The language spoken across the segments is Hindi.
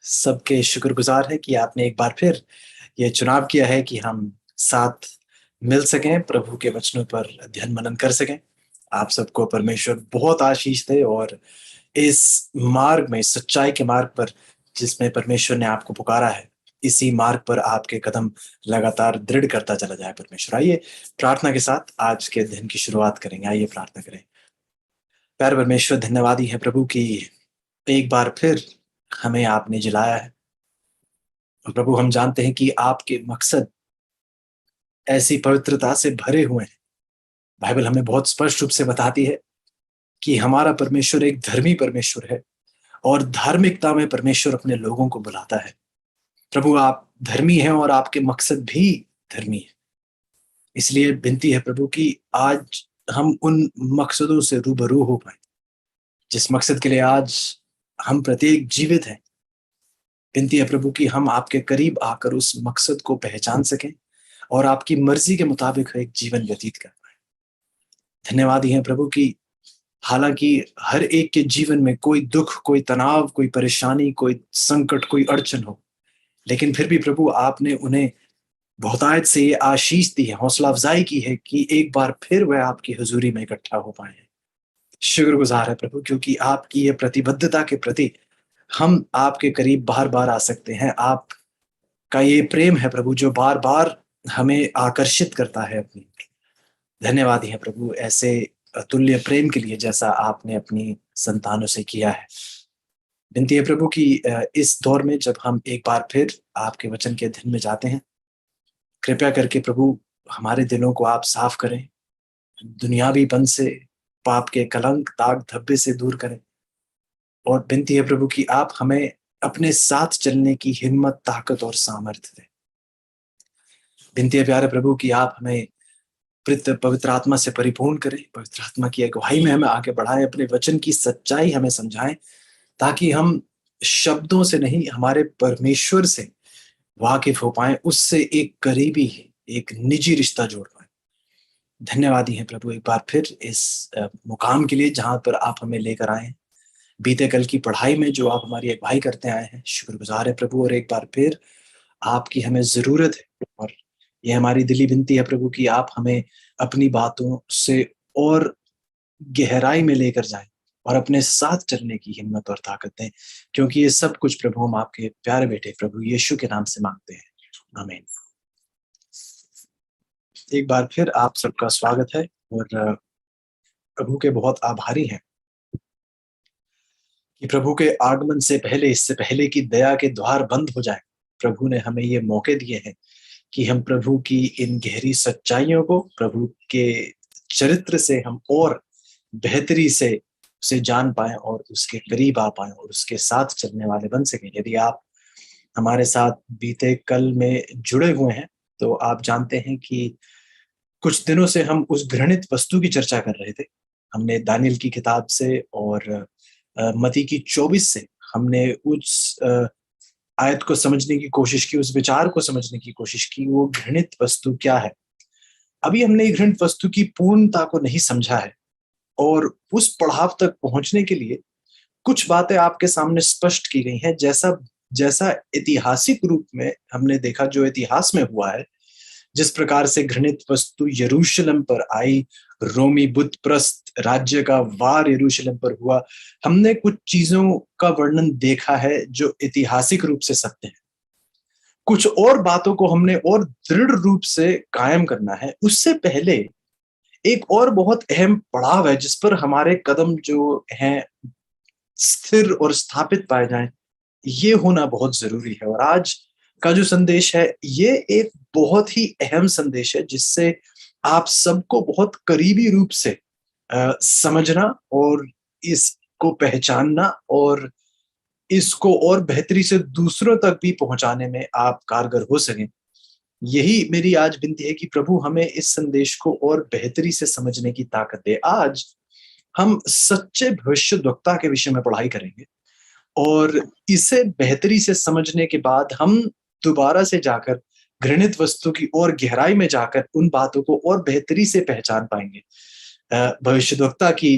सबके शुक्रगुजार है कि आपने एक बार फिर ये चुनाव किया है कि हम साथ मिल सकें, प्रभु के वचनों पर अध्ययन मनन कर सकें। आप सबको परमेश्वर बहुत आशीष दे और इस मार्ग में, सच्चाई के मार्ग पर जिसमें परमेश्वर ने आपको पुकारा है, इसी मार्ग पर आपके कदम लगातार दृढ़ करता चला जाए परमेश्वर। आइए प्रार्थना के साथ आज के दिन की शुरुआत करेंगे। आइए प्रार्थना करें। प्यारे परमेश्वर, धन्यवाद ही है प्रभु कि एक बार फिर हमें आपने जिलाया है। और प्रभु, हम जानते हैं कि आपके मकसद ऐसी पवित्रता से भरे हुए हैं। बाइबल हमें बहुत स्पष्ट रूप से बताती है कि हमारा परमेश्वर एक धर्मी परमेश्वर है और धार्मिकता में परमेश्वर अपने लोगों को बुलाता है। प्रभु, आप धर्मी हैं और आपके मकसद भी धर्मी है। इसलिए विनती है प्रभु कि आज हम उन मकसदों से रूबरू हो पाए जिस मकसद के लिए आज हम प्रत्येक जीवित हैं। विनती है प्रभु कि हम आपके करीब आकर उस मकसद को पहचान सकें और आपकी मर्जी के मुताबिक एक जीवन व्यतीत कर पाए। धन्यवाद ही है प्रभु कि हालांकि हर एक के जीवन में कोई दुख, कोई तनाव, कोई परेशानी, कोई संकट, कोई अड़चन हो, लेकिन फिर भी प्रभु आपने उन्हें बहुतायत से ये आशीष दी है, हौसला अफजाई की है कि एक बार फिर वह आपकी हुजूरी में इकट्ठा हो पाए हैं। शुक्रगुजार है प्रभु, क्योंकि आपकी ये प्रतिबद्धता के प्रति हम आपके करीब बार बार आ सकते हैं। आपका ये प्रेम है प्रभु जो बार बार हमें आकर्षित करता है अपनी। धन्यवाद है प्रभु ऐसे अतुल्य प्रेम के लिए जैसा आपने अपनी संतानों से किया है। विनती है प्रभु कि इस दौर में जब हम एक बार फिर आपके वचन के अध्ययन में जाते हैं, कृपया करके प्रभु हमारे दिलों को आप साफ करें, दुनियावीपन से, पाप के कलंक, दाग धब्बे से दूर करें। और विनती है प्रभु कि आप हमें अपने साथ चलने की हिम्मत, ताकत और सामर्थ्य दें। विनती है प्यारे प्रभु कि आप हमें पवित्र आत्मा से परिपूर्ण करें, पवित्र आत्मा की अगुवाई में हमें आगे बढ़ाएं, अपने वचन की सच्चाई हमें समझाएं, ताकि हम शब्दों से नहीं, हमारे परमेश्वर से वाकिफ हो पाए, उससे एक करीबी, एक निजी रिश्ता जोड़ पाए। धन्यवादी हैं प्रभु एक बार फिर इस मुकाम के लिए जहां पर आप हमें लेकर आए हैं। बीते कल की पढ़ाई में जो आप हमारी अगुवाई करते आए हैं, शुक्रगुजार है प्रभु। और एक बार फिर आपकी हमें जरूरत है और ये हमारी दिली विनती है प्रभु कि आप हमें अपनी बातों से और गहराई में लेकर जाएं और अपने साथ चलने की हिम्मत और ताकत दें, क्योंकि ये सब कुछ प्रभु हम आपके प्यारे बेटे प्रभु यीशु के नाम से मांगते हैं। आमीन। एक बार फिर आप सबका स्वागत है और प्रभु के बहुत आभारी हैं कि प्रभु के आगमन से पहले, इससे पहले कि दया के द्वार बंद हो जाए, प्रभु ने हमें ये मौके दिए हैं कि हम प्रभु की इन गहरी सच्चाइयों को, प्रभु के चरित्र से हम और बेहतरी से उसे जान पाए और उसके करीब आ पाए और उसके साथ चलने वाले बन सकें। यदि आप हमारे साथ बीते कल में जुड़े हुए हैं तो आप जानते हैं कि कुछ दिनों से हम उस घृणित वस्तु की चर्चा कर रहे थे। हमने दानियल की किताब से और मती की 24 से हमने उस आयत को समझने की कोशिश की, उस विचार को समझने की कोशिश की, वो घृणित वस्तु क्या है। अभी हमने घृणित वस्तु की पूर्णता को नहीं समझा है और उस पड़ाव तक पहुंचने के लिए कुछ बातें आपके सामने स्पष्ट की गई हैं। जैसा जैसा ऐतिहासिक रूप में हमने देखा, जो इतिहास में हुआ है, जिस प्रकार से घृणित वस्तु यरूशलेम पर आई, रोमी बुत प्रस्त राज्य का वार यरूशलेम पर हुआ, हमने कुछ चीजों का वर्णन देखा है जो ऐतिहासिक रूप से सत्य है। कुछ और बातों को हमने और दृढ़ रूप से कायम करना है। उससे पहले एक और बहुत अहम पड़ाव है जिस पर हमारे कदम जो हैं स्थिर और स्थापित पाए जाएं, ये होना बहुत जरूरी है। और आज का जो संदेश है, ये एक बहुत ही अहम संदेश है जिससे आप सबको बहुत करीबी रूप से समझना और इसको पहचानना और इसको और बेहतरी से दूसरों तक भी पहुंचाने में आप कारगर हो सकें। यही मेरी आज विनती है कि प्रभु हमें इस संदेश को और बेहतरी से समझने की ताकत दे। आज हम सच्चे भविष्यद्वक्ता के विषय में पढ़ाई करेंगे और इसे बेहतरी से समझने के बाद हम दोबारा से जाकर घृणित वस्तु की और गहराई में जाकर उन बातों को और बेहतरी से पहचान पाएंगे। भविष्यद्वक्ता की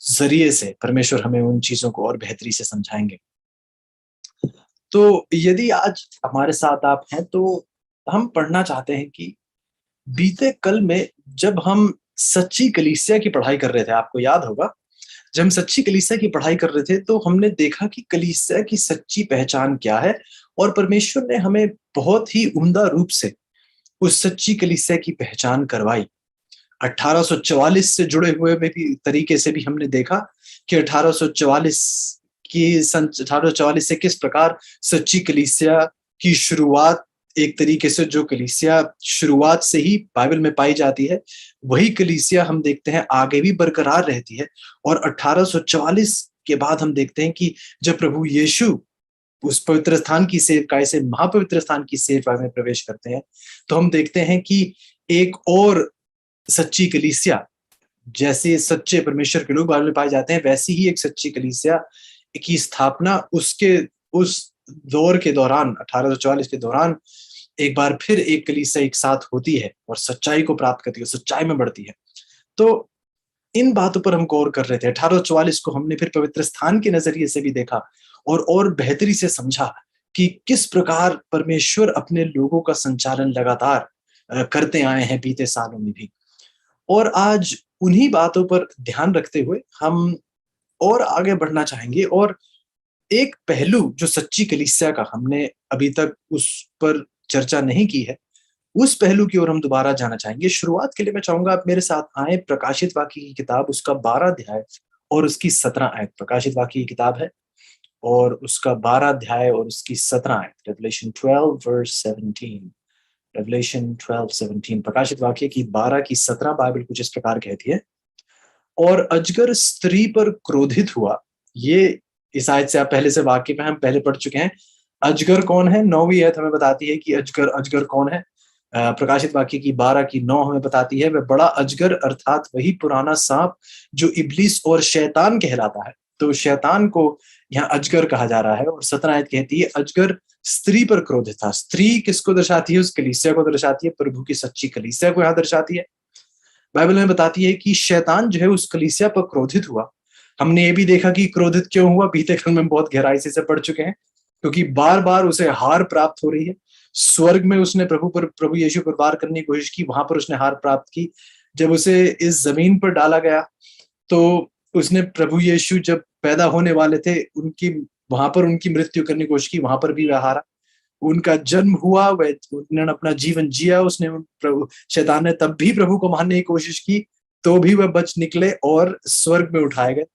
जरिए से परमेश्वर हमें उन चीजों को और बेहतरी से समझाएंगे। तो यदि आज हमारे साथ आप हैं तो हम पढ़ना चाहते हैं कि बीते कल में जब हम सच्ची कलीसिया की पढ़ाई कर रहे थे, आपको याद होगा, जब हम सच्ची कलीसिया की पढ़ाई कर रहे थे तो हमने देखा कि कलीसिया की सच्ची पहचान क्या है और परमेश्वर ने हमें बहुत ही उम्दा रूप से उस सच्ची कलीसिया की पहचान करवाई। 1844 से जुड़े हुए में भी तरीके से भी हमने देखा कि 1844 से किस प्रकार सच्ची कलीसिया की शुरुआत, एक तरीके से जो कलीसिया शुरुआत से ही बाइबल में पाई जाती है, वही कलीसिया हम देखते हैं आगे भी बरकरार रहती है। और 1844 के बाद हम देखते हैं कि जब प्रभु यीशु उस पवित्र स्थान की सेवकाई से महापवित्र स्थान की सेवकाई में प्रवेश करते हैं, तो हम देखते हैं कि एक और सच्ची कलीसिया, जैसे सच्चे परमेश्वर के लोग बाइबल में पाए जाते हैं, वैसी ही एक सच्ची कलीसिया की स्थापना उसके उस दौर के दौरान 1844 के दौरान एक बार फिर एक कलीसिया एक साथ होती है और सच्चाई को प्राप्त करती है, सच्चाई में बढ़ती है। तो इन बातों पर हम गौर कर रहे थे। 1844 को हमने फिर पवित्र स्थान के नजरिए से भी देखा और बेहतरी से समझा कि किस प्रकार परमेश्वर अपने लोगों का संचालन लगातार करते आए हैं बीते सालों में भी। और आज उन्हीं बातों पर ध्यान रखते हुए हम और आगे बढ़ना चाहेंगे और एक पहलू जो सच्ची कलीसिया का हमने अभी तक उस पर चर्चा नहीं की है, उस पहलू की ओर हम दोबारा जाना चाहेंगे। शुरुआत के लिए मैं चाहूंगा आप मेरे साथ आए प्रकाशित वाक्य की किताब, उसका 12 अध्याय और उसकी 17 आयत। प्रकाशित वाक्य की किताब है और उसका 12 अध्याय और उसकी 17 आयत। Revelation 12 verse 17। रेवलेशन 12:17। प्रकाशित वाक्य की 12 की 17 बाइबल कुछ इस प्रकार कहती है, और अजगर स्त्री पर क्रोधित हुआ। ये इस आयत से आप पहले से वाक्य में हम पहले पढ़ चुके हैं। अजगर कौन है? 9वीं आयत हमें बताती है कि अजगर कौन है। प्रकाशित वाक्य की 12 की 9 हमें बताती है, वह बड़ा अजगर अर्थात वही पुराना सांप जो इब्लीस और शैतान कहलाता है। तो शैतान को यहाँ अजगर कहा जा रहा है। और 17 आयत कहती है अजगर स्त्री पर क्रोधित था। स्त्री किसको दर्शाती है? उस कलीसिया को दर्शाती है, प्रभु की सच्ची कलीसिया को यहाँ दर्शाती है। बाइबल में बताती है कि शैतान जो है उस कलीसिया पर क्रोधित हुआ। हमने ये भी देखा कि क्रोधित क्यों हुआ, बीते कल में बहुत गहराई से पढ़ चुके हैं, क्योंकि बार बार उसे हार प्राप्त हो रही है। स्वर्ग में उसने प्रभु यीशु पर वार करने की कोशिश की, वहां पर उसने हार प्राप्त की। जब उसे इस जमीन पर डाला गया तो उसने प्रभु यीशु जब पैदा होने वाले थे उनकी वहां पर उनकी मृत्यु करने की कोशिश की, वहां पर भी वह हारा। उनका जन्म हुआ, वह उन्होंने अपना जीवन जिया, उसने प्रभु शैतान ने तब भी प्रभु को मारने की कोशिश की, तो भी वह बच निकले और स्वर्ग में उठाए गए।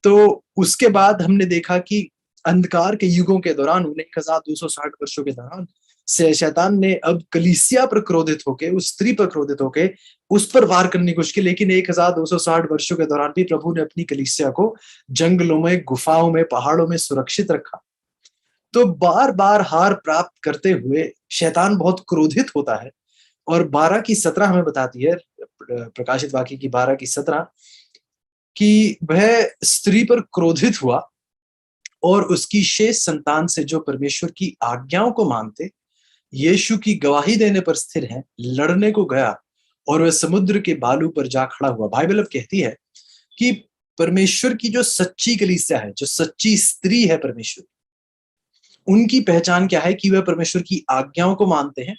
तो उसके बाद हमने देखा कि अंधकार के युगों के दौरान 1260 वर्षों के दौरान से शैतान ने अब कलीसिया पर क्रोधित होके, उस स्त्री पर क्रोधित होके उस पर वार करने की कोशिश की। लेकिन 1260 वर्षों के दौरान भी प्रभु ने अपनी कलीसिया को जंगलों में, गुफाओं में, पहाड़ों में सुरक्षित रखा। तो बार बार हार प्राप्त करते हुए शैतान बहुत क्रोधित होता है। और 12 की 17 हमें बताती है, प्रकाशित वाक्य की 12 की 17, कि वह स्त्री पर क्रोधित हुआ और उसकी शेष संतान से जो परमेश्वर की आज्ञाओं को मानते, यीशु की गवाही देने पर स्थिर हैं, लड़ने को गया और वह समुद्र के बालू पर जा खड़ा हुआ। बाइबल अब कहती है कि परमेश्वर की जो सच्ची कलीसिया है, जो सच्ची स्त्री है परमेश्वर, उनकी पहचान क्या है? कि वह परमेश्वर की आज्ञाओं को मानते हैं।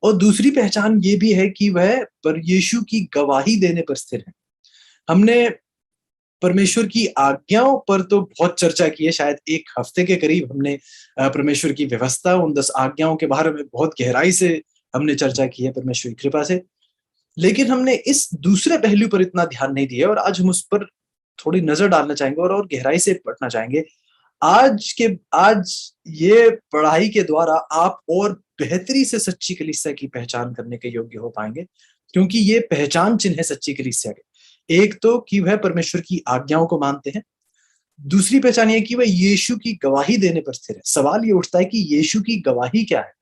और दूसरी पहचान ये भी है कि वह पर यीशु की गवाही देने पर स्थिर है। हमने परमेश्वर की आज्ञाओं पर तो बहुत चर्चा की है, शायद एक हफ्ते के करीब हमने परमेश्वर की व्यवस्था, उन 10 आज्ञाओं के बारे में बहुत गहराई से हमने चर्चा की है परमेश्वर की कृपा से। लेकिन हमने इस दूसरे पहलू पर इतना ध्यान नहीं दिया और आज हम उस पर थोड़ी नजर डालना चाहेंगे और गहराई से पढ़ना चाहेंगे। आज ये पढ़ाई के द्वारा आप और बेहतरी से सच्ची कलीसिया की पहचान करने के योग्य हो पाएंगे, क्योंकि ये पहचान चिन्ह है सच्ची कलीसिया के। एक तो कि वह परमेश्वर की आज्ञाओं को मानते हैं, दूसरी पहचान ये कि वह यीशु की गवाही देने पर स्थिर है। सवाल ये उठता है कि यीशु की गवाही क्या है?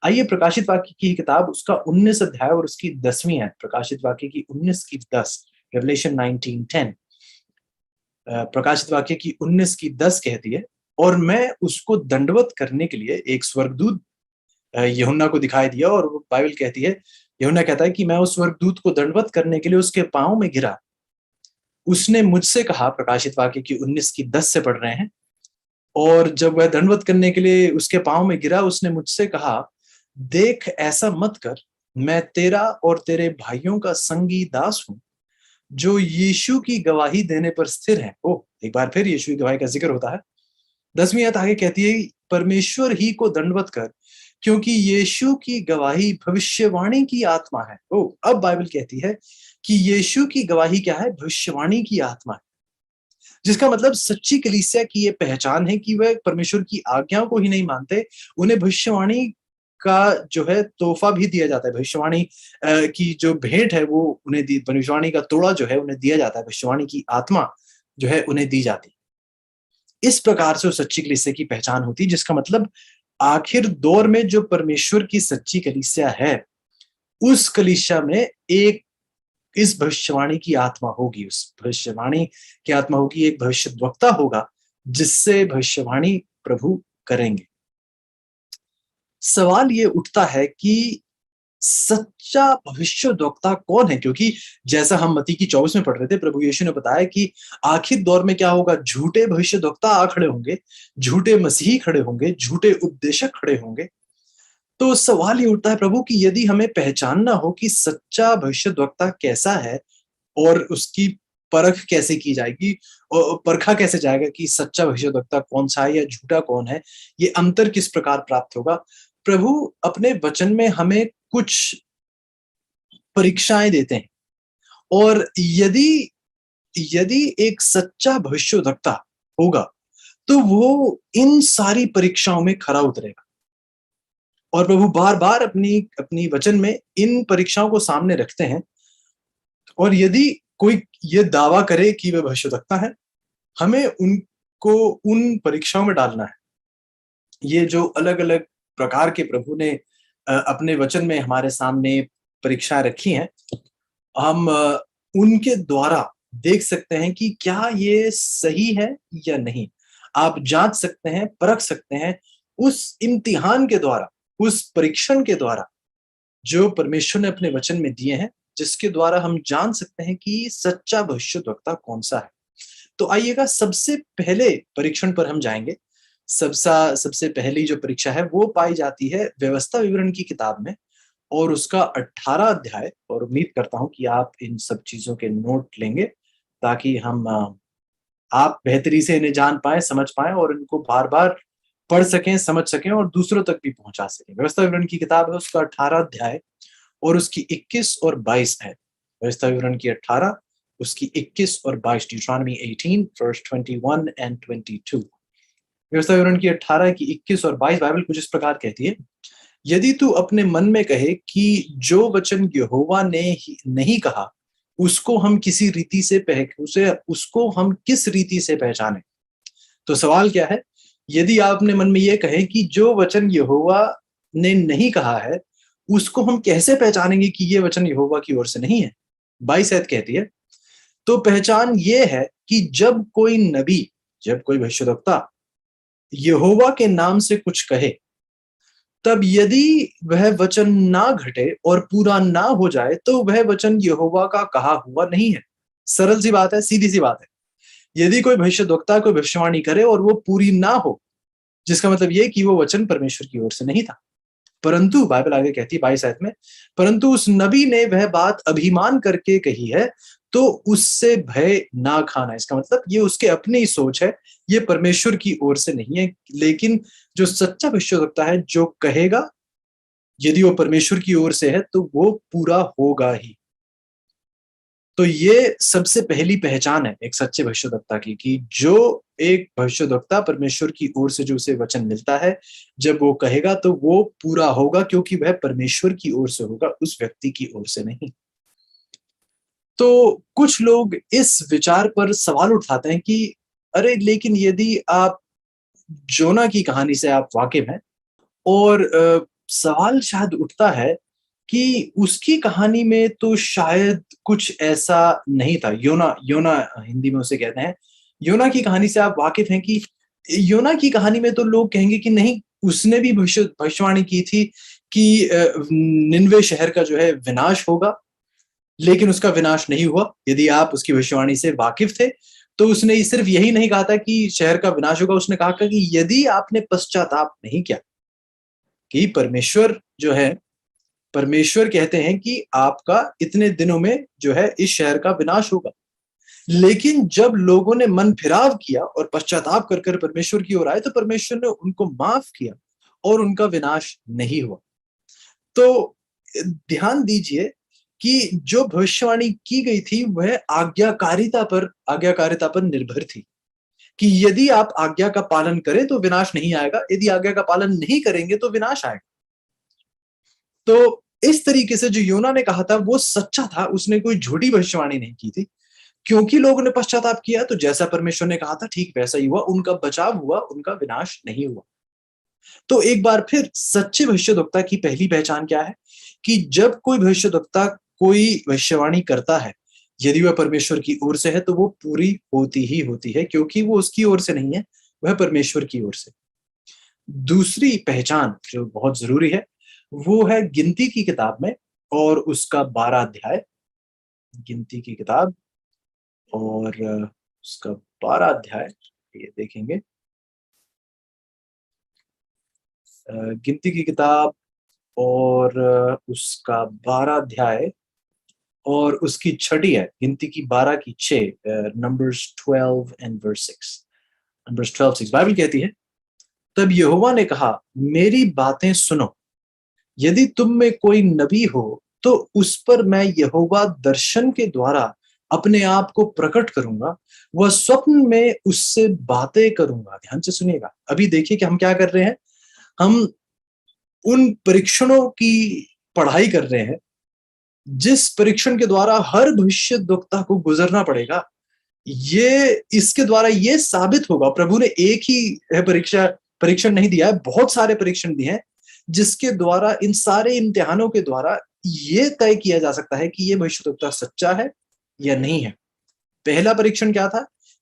आइए प्रकाशित वाक्य की किताब, उसका 19 अध्याय और उसकी 10वीं है। प्रकाशित वाक्य की 19 की 10, रेवलेशन 19:10। प्रकाशित वाक्य की 19 की 10 कहती है, और मैं उसको दंडवत करने के लिए एक स्वर्गदूत यूहन्ना को दिखाई दिया। और बाइबल कहती है, यूहन्ना कहता है कि मैं उस स्वर्गदूत को दंडवत करने के लिए उसके पांव में गिरा। उसने मुझसे कहा, प्रकाशित वाक्य की 19 की 10 से पढ़ रहे हैं, और जब वह दंडवत करने के लिए उसके पांव में गिरा, उसने मुझसे कहा, देख ऐसा मत कर, मैं तेरा और तेरे भाइयों का संगी दास हूं जो यीशु की गवाही देने पर स्थिर है। ओ, एक बार फिर यीशु की गवाही का जिक्र होता है। 10वीं आयत आगे कहती है, परमेश्वर ही को दंडवत कर, क्योंकि यीशु की गवाही भविष्यवाणी की आत्मा है। ओ, अब बाइबल कहती है कि यीशु की गवाही क्या है? भविष्यवाणी की आत्मा है। जिसका मतलब सच्ची कलीसिया की ये पहचान है कि वह परमेश्वर की आज्ञाओं को ही नहीं मानते, उन्हें भविष्यवाणी का जो है तोहफा भी दिया जाता है। भविष्यवाणी की जो भेंट है वो उन्हें दी, भविष्यवाणी का तोड़ा जो है उन्हें दिया जाता है, भविष्यवाणी की आत्मा जो है उन्हें दी जाती है। इस प्रकार से उस सच्ची कलीसिया की पहचान होती है, जिसका मतलब आखिर दौर में जो परमेश्वर की सच्ची कलीसिया है, उस कलीसिया में एक इस भविष्यवाणी की आत्मा होगी, उस भविष्यवाणी की आत्मा होगी, एक भविष्यद्वक्ता होगा जिससे भविष्यवाणी प्रभु करेंगे। सवाल ये उठता है कि सच्चा भविष्यद्वक्ता कौन है? क्योंकि जैसा हम मत्ती की 24 में पढ़ रहे थे, प्रभु यीशु ने बताया कि आखिर दौर में क्या होगा? झूठे भविष्यद्वक्ता आ खड़े होंगे, झूठे मसीही खड़े होंगे, झूठे उपदेशक खड़े होंगे। तो सवाल ये उठता है प्रभु कि यदि हमें पहचानना हो कि सच्चा भविष्यद्वक्ता कैसा है और उसकी परख कैसे की जाएगी और परखा कैसे जाएगा कि सच्चा भविष्यद्वक्ता कौन सा है या झूठा कौन है, ये अंतर किस प्रकार प्राप्त होगा? प्रभु अपने वचन में हमें कुछ परीक्षाएं देते हैं, और यदि यदि एक सच्चा भविष्यद्वक्ता होगा तो वो इन सारी परीक्षाओं में खरा उतरेगा। और प्रभु बार बार अपनी अपनी वचन में इन परीक्षाओं को सामने रखते हैं, और यदि कोई ये दावा करे कि वह भविष्यद्वक्ता है, हमें उनको उन परीक्षाओं में डालना है। ये जो अलग अलग प्रकार के प्रभु ने अपने वचन में हमारे सामने परीक्षाएं रखी हैं, हम उनके द्वारा देख सकते हैं कि क्या ये सही है या नहीं। आप जांच सकते हैं, परख सकते हैं उस इम्तिहान के द्वारा, उस परीक्षण के द्वारा जो परमेश्वर ने अपने वचन में दिए हैं, जिसके द्वारा हम जान सकते हैं कि सच्चा भविष्यद्वक्ता कौन सा है। तो आइएगा सबसे पहले परीक्षण पर हम जाएंगे। सबसे पहली जो परीक्षा है वो पाई जाती है व्यवस्था विवरण की किताब में, और उसका 18 अध्याय। और उम्मीद करता हूं कि आप इन सब चीजों के नोट लेंगे ताकि हम आप बेहतरी से इन्हें जान पाए, समझ पाए और इनको बार बार पढ़ सकें, समझ सकें और दूसरों तक भी पहुंचा सकें। व्यवस्था विवरण की किताब है, उसका 18 अध्याय और उसकी 21 और 22 है। व्यवस्था विवरण की 18, उसकी 21 और 22, ड्यूटरॉनमी 18 वर्स 21 एंड 22। व्यवस्था विवरण की 18 की 21 और 22 बाइबल कुछ इस प्रकार कहती है, यदि तू अपने मन में कहे कि जो वचन यहोवा ने नहीं कहा उसको हम किसी रीति से उसको हम किस रीति से पहचाने। तो सवाल क्या है? यदि आप अपने मन में ये कहें कि जो वचन यहोवा ने नहीं कहा है उसको हम कैसे पहचानेंगे कि ये वचन यहोवा की ओर से नहीं है? 22 आयत कहती है, तो पहचान ये है कि जब कोई नबी, जब कोई भविष्यद्वक्ता यहोवा के नाम से कुछ कहे, तब यदि वह वचन ना घटे और पूरा ना हो जाए तो वह वचन यहोवा का कहा हुआ नहीं है। सरल सी बात है, सीधी सी बात है। यदि कोई भविष्यद्वक्ता कोई भविष्यवाणी करे और वो पूरी ना हो, जिसका मतलब ये कि वो वचन परमेश्वर की ओर से नहीं था। परंतु बाइबल आगे कहती है 22 आयत में, परंतु उस नबी ने वह बात अभिमान करके कही है तो उससे भय ना खाना। इसका मतलब ये उसके अपनी ही सोच है, ये परमेश्वर की ओर से नहीं है। लेकिन जो सच्चा भविष्यद्वक्ता है जो कहेगा, यदि वो परमेश्वर की ओर से है तो वो पूरा होगा ही। तो ये सबसे पहली पहचान है एक सच्चे भविष्यद्वक्ता की, कि जो एक भविष्यद्वक्ता परमेश्वर की ओर से जो उसे वचन मिलता है, जब वो कहेगा तो वो पूरा होगा, क्योंकि वह परमेश्वर की ओर से होगा, उस व्यक्ति की ओर से नहीं। तो कुछ लोग इस विचार पर सवाल उठाते हैं कि अरे लेकिन यदि आप जोना की कहानी से आप वाकिफ हैं, और सवाल शायद उठता है कि उसकी कहानी में तो शायद कुछ ऐसा नहीं था। योना योना हिंदी में उसे कहते हैं। योना की कहानी से आप वाकिफ हैं कि योना की कहानी में तो लोग कहेंगे कि नहीं, उसने भी भविष्यवाणी की थी कि निनवे शहर का जो है विनाश होगा, लेकिन उसका विनाश नहीं हुआ। यदि आप उसकी भविष्यवाणी से वाकिफ थे तो उसने सिर्फ यही नहीं कहा था कि शहर का विनाश होगा, उसने कहा कि यदि आपने पश्चाताप नहीं किया, कि परमेश्वर जो है, परमेश्वर कहते हैं कि आपका इतने दिनों में जो है इस शहर का विनाश होगा। लेकिन जब लोगों ने मन फिराव किया और पश्चाताप कर कर परमेश्वर की ओर आए, तो परमेश्वर ने उनको माफ किया और उनका विनाश नहीं हुआ। तो ध्यान दीजिए कि जो भविष्यवाणी की गई थी वह आज्ञाकारिता पर निर्भर थी, कि यदि आप आज्ञा का पालन करें तो विनाश नहीं आएगा, यदि आज्ञा का पालन नहीं करेंगे तो विनाश आएगा। तो इस तरीके से जो योना ने कहा था वो सच्चा था, उसने कोई झूठी भविष्यवाणी नहीं की थी। क्योंकि लोगों ने पश्चाताप किया तो जैसा परमेश्वर ने कहा था ठीक वैसा ही हुआ, उनका बचाव हुआ, उनका विनाश नहीं हुआ। तो एक बार फिर सच्चे भविष्यद्वक्ता की पहली पहचान क्या है, कि जब कोई भविष्यद्वक्ता कोई भविष्यवाणी करता है, यदि वह परमेश्वर की ओर से है तो वो पूरी होती ही होती है, क्योंकि वो उसकी ओर से नहीं है, वह परमेश्वर की ओर से। दूसरी पहचान जो बहुत जरूरी है वो है गिनती की किताब में और उसका 12 अध्याय। गिनती की किताब और उसका 12 अध्याय, ये देखेंगे। गिनती की किताब और उसका 12 अध्याय और उसकी छठी है, गिनती की 12 की 6, Numbers 12 and verse 6। Numbers 12 6 Bible कहती है, तब यहोवा ने कहा, मेरी बातें सुनो, यदि तुम में कोई नबी हो तो उस पर मैं यहोवा दर्शन के द्वारा अपने आप को प्रकट करूंगा, वह स्वप्न में उससे बातें करूंगा। ध्यान से सुनिएगा, अभी देखिए कि हम क्या कर रहे हैं। हम उन परीक्षणों की पढ़ाई कर रहे हैं जिस परीक्षण के द्वारा हर भविष्यद्वक्ता को गुजरना पड़ेगा। ये इसके द्वारा ये साबित होगा, प्रभु ने एक ही परीक्षण नहीं दिया है, बहुत सारे परीक्षण दिए हैं, जिसके द्वारा इन सारे इम्तिहानों के द्वारा ये तय किया जा सकता है कि ये भविष्यद्वक्ता सच्चा है या नहीं है। पहला परीक्षण क्या था,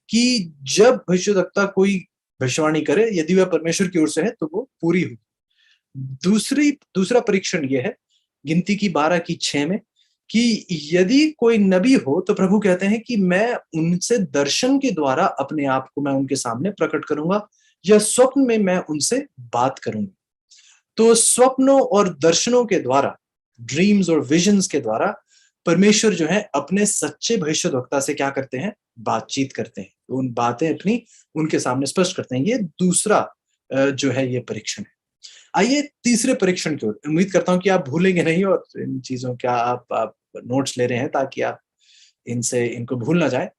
कि जब भविष्यद्वक्ता कोई भविष्यवाणी करे, यदि वह परमेश्वर की ओर से है तो वो पूरी हुई। दूसरा परीक्षण यह है, गिनती की 12 की 6 में, कि यदि कोई नबी हो तो प्रभु कहते हैं कि मैं उनसे दर्शन के द्वारा अपने आप को मैं उनके सामने प्रकट करूंगा, या स्वप्न में मैं उनसे बात करूंगा। तो स्वप्नों और दर्शनों के द्वारा, ड्रीम्स और विजन्स के द्वारा परमेश्वर जो है अपने सच्चे भविष्यद्वक्ता से क्या करते हैं, बातचीत करते हैं, उन बातें अपनी उनके सामने स्पष्ट करते हैं। ये दूसरा जो है ये परीक्षण है। आइए तीसरे परीक्षण की ओर। उम्मीद करता हूं कि आप भूलेंगे नहीं और इन चीजों का आप नोट्स ले रहे हैं ताकि आप इनको भूल ना जाए।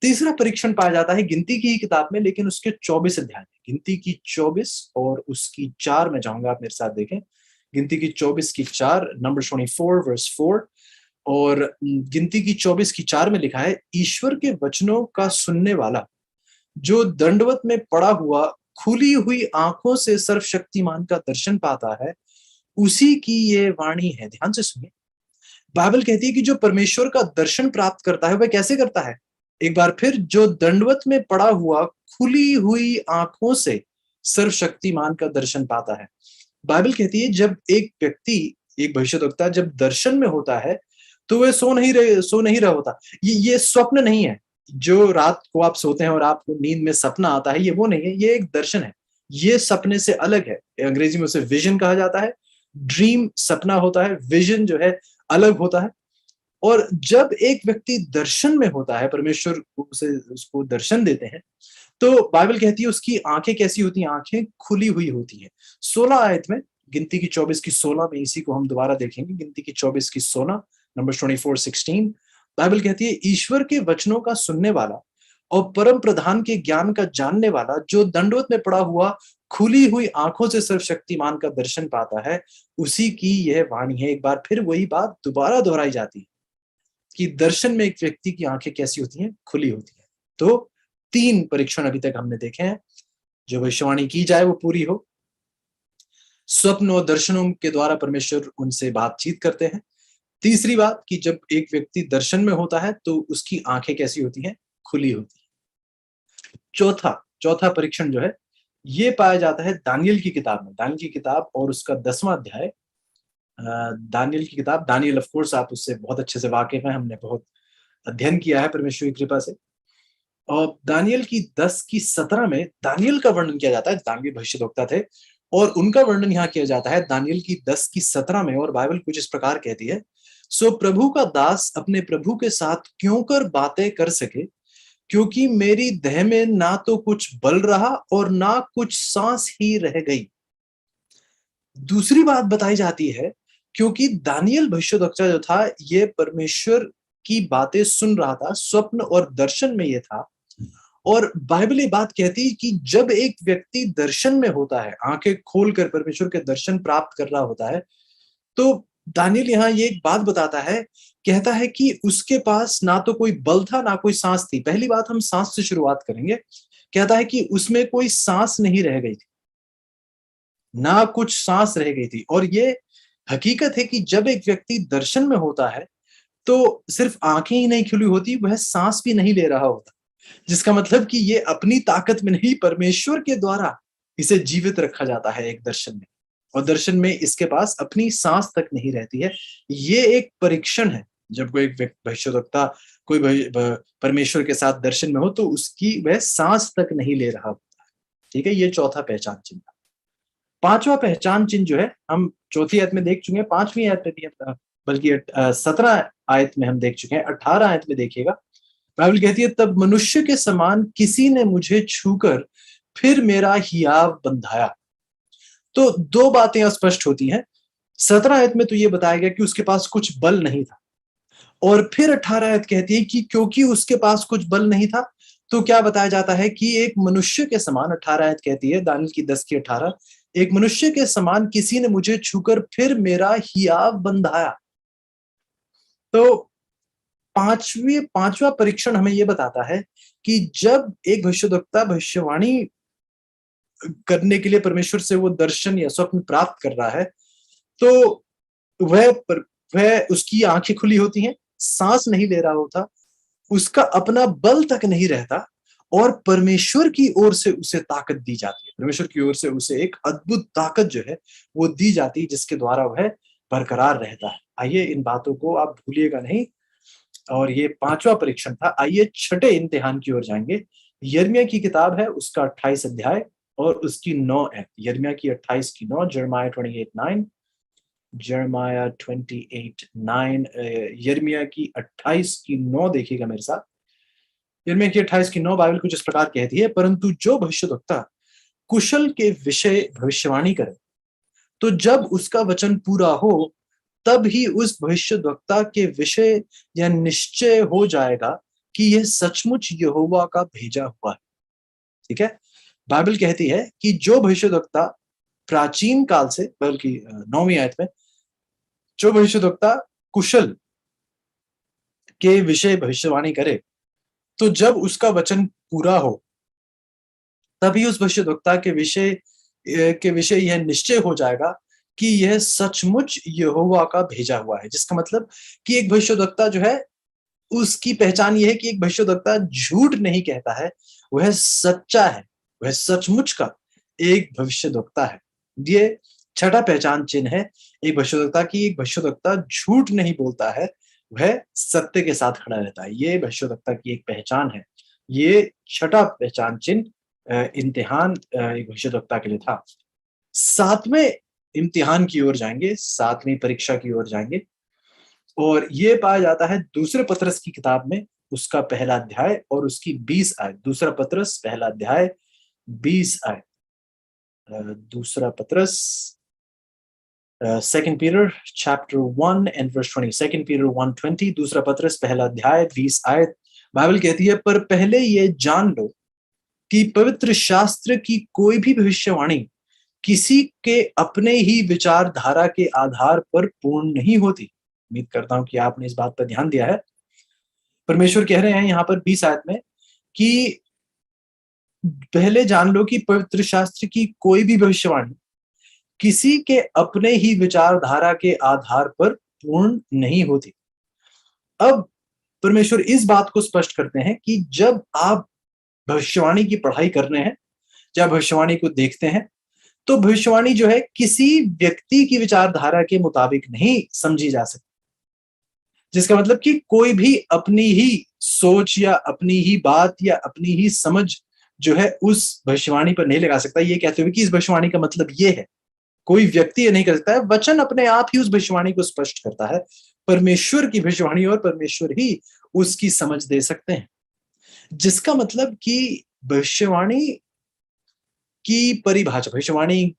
तीसरा परीक्षण पाया जाता है गिनती की किताब में, लेकिन उसके 24 अध्याय में। गिनती की 24 और उसकी 4 में जाऊंगा, आप मेरे साथ देखें। गिनती की 24 की 4, नंबर 24 वर्स 4। और गिनती की 24 की 4 में लिखा है, ईश्वर के वचनों का सुनने वाला जो दंडवत में पड़ा हुआ खुली हुई आंखों से सर्वशक्तिमान का दर्शन पाता है, उसी की ये वाणी है। ध्यान से सुनिए, बाइबल कहती है कि जो परमेश्वर का दर्शन प्राप्त करता है वह कैसे करता है। एक बार फिर, जो दंडवत में पड़ा हुआ खुली हुई आंखों से सर्वशक्तिमान का दर्शन पाता है। बाइबल कहती है जब एक व्यक्ति, एक भविष्यद्वक्ता जब दर्शन में होता है तो वह सो नहीं रहा होता। ये स्वप्न नहीं है। जो रात को आप सोते हैं और आपको नींद में सपना आता है, ये वो नहीं है, ये एक दर्शन है। ये सपने से अलग है। अंग्रेजी में उसे विजन कहा जाता है। ड्रीम सपना होता है, विजन जो है अलग होता है। और जब एक व्यक्ति दर्शन में होता है, परमेश्वर उसे उसको दर्शन देते हैं, तो बाइबल कहती है उसकी आंखें कैसी होती हैं, आंखें खुली हुई होती हैं। 16 आयत में, गिनती की 24 की 16 में, इसी को हम दोबारा देखेंगे। गिनती की 24 की 16, नंबर 24:16, बाइबल कहती है, ईश्वर के वचनों का सुनने वाला और परम प्रधान के ज्ञान का जानने वाला जो दंडवत में पड़ा हुआ खुली हुई आंखों से सर्वशक्तिमान का दर्शन पाता है, उसी की यह वाणी है। एक बार फिर वही बात दोबारा दोहराई जाती है कि दर्शन में एक व्यक्ति की आंखें कैसी होती हैं, खुली होती हैं। तो 3 परीक्षण अभी तक हमने देखे हैं। जो भविष्यवाणी की जाए वो पूरी हो, स्वप्न और दर्शनों के द्वारा परमेश्वर उनसे बातचीत करते हैं। तीसरी बात कि जब एक व्यक्ति दर्शन में होता है तो उसकी आंखें कैसी होती हैं, खुली होती हैं। चौथा परीक्षण जो है ये पाया जाता है दानियल की किताब में। दानियल की किताब और उसका 10वां अध्याय। दानियल की किताब, दानियल ऑफ कोर्स आप उससे बहुत अच्छे से वाकिफ हैं, हमने बहुत अध्ययन किया है परमेश्वर की कृपा से। और दानियल की 10:17 में दानियल का वर्णन किया जाता है। दानियल भविष्यद्वक्ता थे और उनका वर्णन यहाँ किया जाता है दानियल की 10:17 में। और बाइबल कुछ इस प्रकार कहती है, सो प्रभु का दास अपने प्रभु के साथ क्यों कर बातें कर सके, क्योंकि मेरी देह में ना तो कुछ बल रहा और ना कुछ सांस ही रह गई। दूसरी बात बताई जाती है, क्योंकि दानियल भविष्यद्वक्ता जो था, ये परमेश्वर की बातें सुन रहा था, स्वप्न और दर्शन में ये था। और बाइबल ये बात कहती है कि जब एक व्यक्ति दर्शन में होता है, आंखें खोलकर परमेश्वर के दर्शन प्राप्त कर रहा होता है, तो दानियल यहाँ ये एक बात बताता है, कहता है कि उसके पास ना तो कोई बल था ना कोई सांस थी। पहली बात हम सांस से शुरुआत करेंगे। कहता है कि उसमें कोई सांस नहीं रह गई थी, ना कुछ सांस रह गई थी। और ये हकीकत है कि जब एक व्यक्ति दर्शन में होता है तो सिर्फ आंखें ही नहीं खुली होती, वह सांस भी नहीं ले रहा होता। जिसका मतलब कि ये अपनी ताकत में नहीं, परमेश्वर के द्वारा इसे जीवित रखा जाता है एक दर्शन में। और दर्शन में इसके पास अपनी सांस तक नहीं रहती है। ये एक परीक्षण है। जब कोई एक भविष्यद्वक्ता कोई परमेश्वर के साथ दर्शन में हो तो उसकी वह सांस तक नहीं ले रहा होता है। ठीक है, ये चौथा पहचान चिन्ह। पांचवा पहचान चिन्ह जो है, हम चौथी आयत में देख चुके हैं, पांचवी आयत में भी बल्कि 17 आयत में हम देख चुके हैं। 18 आयत में देखिएगा, बाइबल कहती है, तब मनुष्य के समान किसी ने मुझे छूकर फिर मेरा हियाव बंधाया। तो दो बातें स्पष्ट होती हैं। 17 आयत में तो ये बताया गया कि उसके पास कुछ बल नहीं था, और फिर 18 आयत कहती है कि क्योंकि उसके पास कुछ बल नहीं था, तो क्या बताया जाता है कि एक मनुष्य के समान, 18 आयत कहती है दानियल की 10:18, एक मनुष्य के समान किसी ने मुझे छूकर फिर मेरा हियाव बंधाया। तो पांचवा परीक्षण हमें यह बताता है कि जब एक भविष्यद्वक्ता भविष्यवाणी करने के लिए परमेश्वर से वो दर्शन या स्वप्न प्राप्त कर रहा है, तो वह उसकी आंखें खुली होती हैं, सांस नहीं ले रहा होता, उसका अपना बल तक नहीं रहता, और परमेश्वर की ओर से उसे ताकत दी जाती है। परमेश्वर की ओर से उसे एक अद्भुत ताकत जो है वो दी जाती है, जिसके द्वारा वह बरकरार रहता है। आइए, इन बातों को आप भूलिएगा नहीं। और ये पांचवा परीक्षण था। आइए छठे इम्तिहान की ओर जाएंगे। यिर्मयाह की किताब है, उसका 28 अध्याय और उसकी 9 आयत। यिर्मयाह की 28 की 9, जर्माया 28:9, जर्माया 28:9, यिर्मयाह की 28 की 9 देखिएगा मेरे साथ। यिर्मयाह की 28 की 9 बाइबल कुछ इस प्रकार कहती है, परंतु जो भविष्यद्वक्ता कुशल के विषय भविष्यवाणी करे, तो जब उसका वचन पूरा हो, तब ही उस भविष्यद्वक्ता के विषय यह निश्चय हो जाएगा कि यह सचमुच यहोवा का भेजा हुआ है। ठीक है, बाइबल कहती है कि जो भविष्यद्वक्ता प्राचीन काल से, बल्कि 9वीं आयत में, जो भविष्यद्वक्ता कुशल के विषय भविष्यवाणी करे, तो जब उसका वचन पूरा हो, तभी उस भविष्यद्वक्ता के विषय यह निश्चय हो जाएगा कि यह सचमुच यहोवा का भेजा हुआ है। जिसका मतलब कि एक भविष्यद्वक्ता जो है, उसकी पहचान यह है कि एक भविष्यद्वक्ता झूठ नहीं कहता है, वह सच्चा है, वह सचमुच का एक भविष्यद्वक्ता है। ये छठा पहचान चिन्ह है एक भविष्यद्वक्ता की। एक भविष्यद्वक्ता झूठ नहीं बोलता है, वह सत्य के साथ खड़ा रहता है। ये भविष्यद्वक्ता की एक पहचान है। ये छठा पहचान चिन्ह इम्तिहान एक भविष्यद्वक्ता के लिए था। सातवें इम्तिहान की ओर जाएंगे, सातवीं परीक्षा की ओर जाएंगे, और ये पाया जाता है दूसरे पत्रस की किताब में, उसका पहला अध्याय और उसकी 20 आयत। दूसरा पत्रस पहला अध्याय 20 आयत। दूसरा पत्रस, second Peter chapter 1 and verse 20। Second Peter 1:20, दूसरा पत्रस पहला अध्याय 20 आयत। बाइबल कहती है, पर पहले ये जान लो कि पवित्र शास्त्र की कोई भी भविष्यवाणी किसी के अपने ही विचारधारा के आधार पर पूर्ण नहीं होती। उम्मीद करता हूं कि आपने इस बात पर ध्यान दिया है। परमेश्वर कह रहे हैं यहाँ पर 20 आयत में कि पहले जान लो कि पवित्र शास्त्र की कोई भी भविष्यवाणी किसी के अपने ही विचारधारा के आधार पर पूर्ण नहीं होती। अब परमेश्वर इस बात को स्पष्ट करते हैं कि जब आप भविष्यवाणी की पढ़ाई कर रहे हैं, जब भविष्यवाणी को देखते हैं, तो भविष्यवाणी जो है किसी व्यक्ति की विचारधारा के मुताबिक नहीं समझी जा सकती। जिसका मतलब कि कोई भी अपनी ही सोच या अपनी ही बात या अपनी ही समझ जो है उस भविष्यवाणी पर नहीं लगा सकता, ये कहते हुए कि इस भविष्यवाणी का मतलब ये है। कोई व्यक्ति ये नहीं कर सकता है, वचन अपने आप ही उस भविष्यवाणी को स्पष्ट करता है। परमेश्वर की भविष्यवाणी और परमेश्वर ही उसकी समझ दे सकते हैं। जिसका मतलब कि भविष्यवाणी की परिभाषा, भविष्यवाणी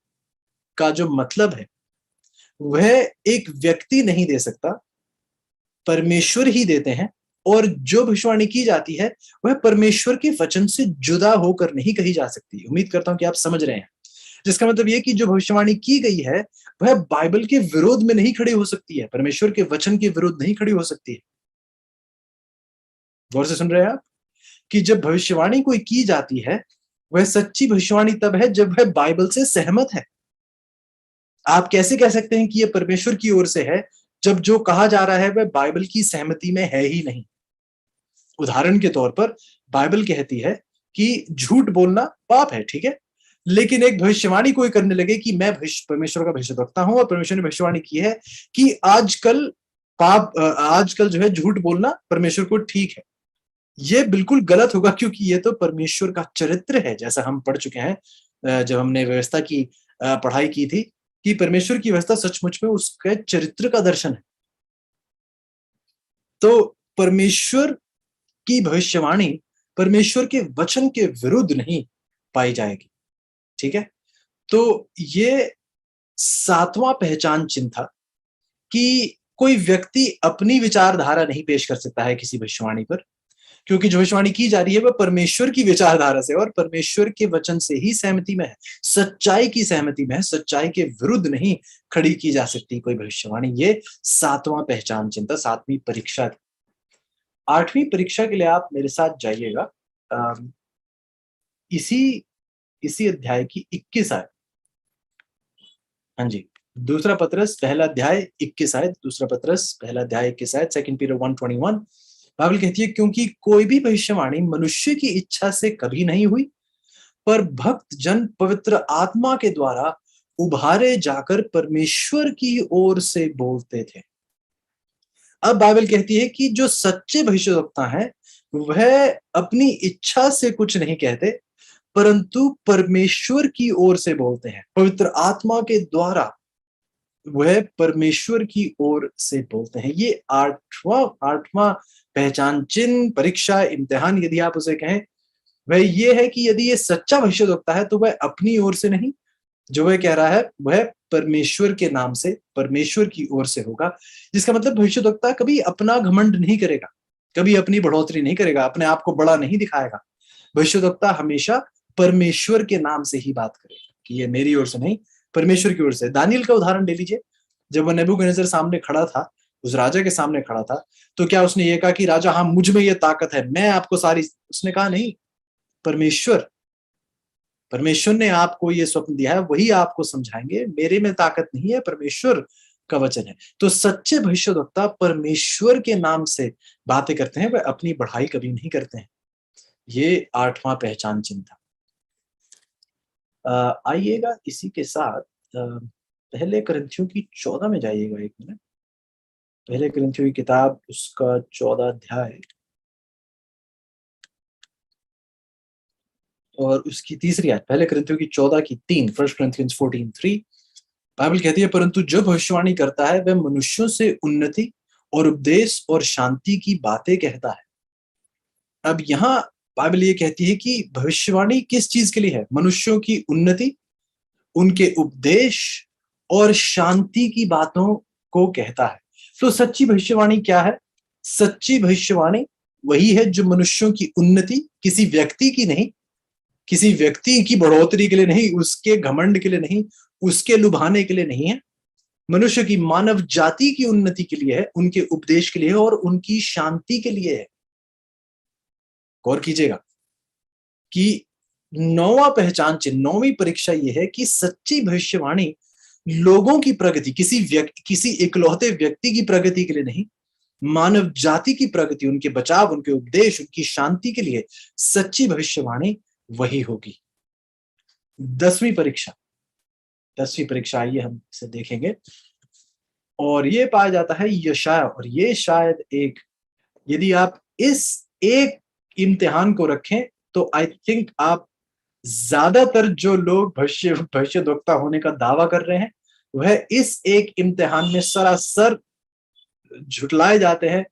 का जो मतलब है, वह एक व्यक्ति नहीं दे सकता, परमेश्वर ही देते हैं। और जो भविष्यवाणी की जाती है वह परमेश्वर के वचन से जुदा होकर नहीं कही जा सकती। उम्मीद करता हूं कि आप समझ रहे हैं। जिसका मतलब यह कि जो भविष्यवाणी की गई है वह बाइबल के विरोध में नहीं खड़ी हो सकती है, परमेश्वर के वचन के विरुद्ध नहीं खड़ी हो सकती है। गौर से सुन रहे हैं आप कि जब भविष्यवाणी कोई की जाती है वह सच्ची भविष्यवाणी तब है जब वह बाइबल से सहमत है। आप कैसे कह सकते हैं कि यह परमेश्वर की ओर से है जब जो कहा जा रहा है वह बाइबल की सहमति में है ही नहीं। उदाहरण के तौर पर बाइबल कहती है कि झूठ बोलना पाप है, ठीक है, लेकिन एक भविष्यवाणी कोई करने लगे कि मैं परमेश्वर का भविष्यवक्ता हूं और परमेश्वर ने भविष्यवाणी की है कि आजकल जो है झूठ बोलना परमेश्वर को ठीक है। ये बिल्कुल गलत होगा, क्योंकि ये तो परमेश्वर का चरित्र है, जैसा हम पढ़ चुके हैं जब हमने व्यवस्था की पढ़ाई की थी कि परमेश्वर की व्यवस्था सचमुच में उसके चरित्र का दर्शन है। तो परमेश्वर की भविष्यवाणी परमेश्वर के वचन के विरुद्ध नहीं पाई जाएगी, ठीक है। तो ये सातवां पहचान चिन्ह था कि कोई व्यक्ति अपनी विचारधारा नहीं पेश कर सकता है किसी भविष्यवाणी पर, क्योंकि जो भविष्यवाणी की जा रही है वह परमेश्वर की विचारधारा से और परमेश्वर के वचन से ही सहमति में है, सच्चाई की सहमति में है, सच्चाई के विरुद्ध नहीं खड़ी की जा सकती कोई भविष्यवाणी। ये सातवां पहचान चिन्ह था, सातवीं परीक्षा थी। आठवीं परीक्षा के लिए आप मेरे साथ जाइएगा, इसी इसी अध्याय की 21 आयत। हाँ जी, दूसरा पतरस पहला अध्याय 21 आयत, दूसरा पतरस पहला अध्याय 21 आयत, 2 पीटर 1:21। बाइबल कहती है क्योंकि कोई भी भविष्यवाणी मनुष्य की इच्छा से कभी नहीं हुई, पर भक्त जन पवित्र आत्मा के द्वारा उभारे जाकर परमेश्वर की ओर से बोलते थे। अब बाइबल कहती है कि जो सच्चे भविष्यवक्ता हैं वह अपनी इच्छा से कुछ नहीं कहते, परंतु परमेश्वर की ओर से बोलते हैं, पवित्र आत्मा के द्वारा वह परमेश्वर की ओर से बोलते हैं। ये आठवां आठवां पहचान चिन्ह, परीक्षा, इम्तिहान यदि आप उसे कहें, वह ये है कि यदि ये सच्चा भविष्यवक्ता है तो वह अपनी ओर से नहीं, जो वह कह रहा है वह परमेश्वर के नाम से, परमेश्वर की ओर से होगा। जिसका मतलब भविष्यवक्ता कभी अपना घमंड नहीं करेगा, कभी अपनी बढ़ोतरी नहीं करेगा, अपने आप को बड़ा नहीं दिखाएगा। भविष्यवक्ता हमेशा परमेश्वर के नाम से ही बात करेगा कि ये मेरी ओर से नहीं, परमेश्वर की ओर से। दानियल का उदाहरण ले लीजिए, जब वह नेबूकदनेस्सर सामने खड़ा था, उस राजा के सामने खड़ा था, तो क्या उसने ये कहा कि राजा हाँ मुझ में ये ताकत है, मैं आपको सारी, उसने कहा नहीं, परमेश्वर परमेश्वर ने आपको ये स्वप्न दिया है, वही आपको समझाएंगे, मेरे में ताकत नहीं है, परमेश्वर का वचन है। तो सच्चे भविष्यवक्ता परमेश्वर के नाम से बातें करते हैं, वह अपनी बढ़ाई कभी नहीं करते हैं। ये आठवां पहचान चिन्ह था। आइएगा इसी के साथ पहले कुरिन्थियों की 14 में जाइएगा, एक मिनट। पहले कुरिन्थियों की किताब उसका 14 अध्याय और उसकी तीसरी आयत, पहले कुरिन्थियों की 14 की 3, 1 Corinthians 14:3। बाइबल कहती है परंतु जो भविष्यवाणी करता है वह मनुष्यों से उन्नति और उपदेश और शांति की बातें कहता है। अब यहाँ बाइबल ये कहती है कि भविष्यवाणी किस चीज के लिए है? मनुष्यों की उन्नति, उनके उपदेश और शांति की बातों को कहता है। तो सच्ची भविष्यवाणी क्या है? सच्ची भविष्यवाणी वही है जो मनुष्यों की उन्नति, किसी व्यक्ति की नहीं, किसी व्यक्ति की बढ़ोतरी के लिए नहीं, उसके घमंड के लिए नहीं, उसके लुभाने के लिए नहीं है, मनुष्य की, मानव जाति की उन्नति के लिए है, उनके उपदेश के लिए है और उनकी शांति के लिए है। गौर कीजिएगा कि नौवां पहचान चिन्ह, नौवीं परीक्षा यह है कि सच्ची भविष्यवाणी लोगों की प्रगति, किसी इकलौते व्यक्ति की प्रगति के लिए नहीं, मानव जाति की प्रगति, उनके बचाव, उनके उपदेश, उनकी शांति के लिए सच्ची भविष्यवाणी वही होगी। 10वीं परीक्षा, 10वीं परीक्षा आइए हम इसे देखेंगे। और ये पाया जाता है यशाया। और ये शायद एक, यदि आप इस एक इम्तिहान को रखें तो आई थिंक आप ज्यादातर जो लोग भविष्यद्वक्ता होने का दावा कर रहे हैं वह इस एक इम्तिहान में सरासर झुटलाए जाते हैं।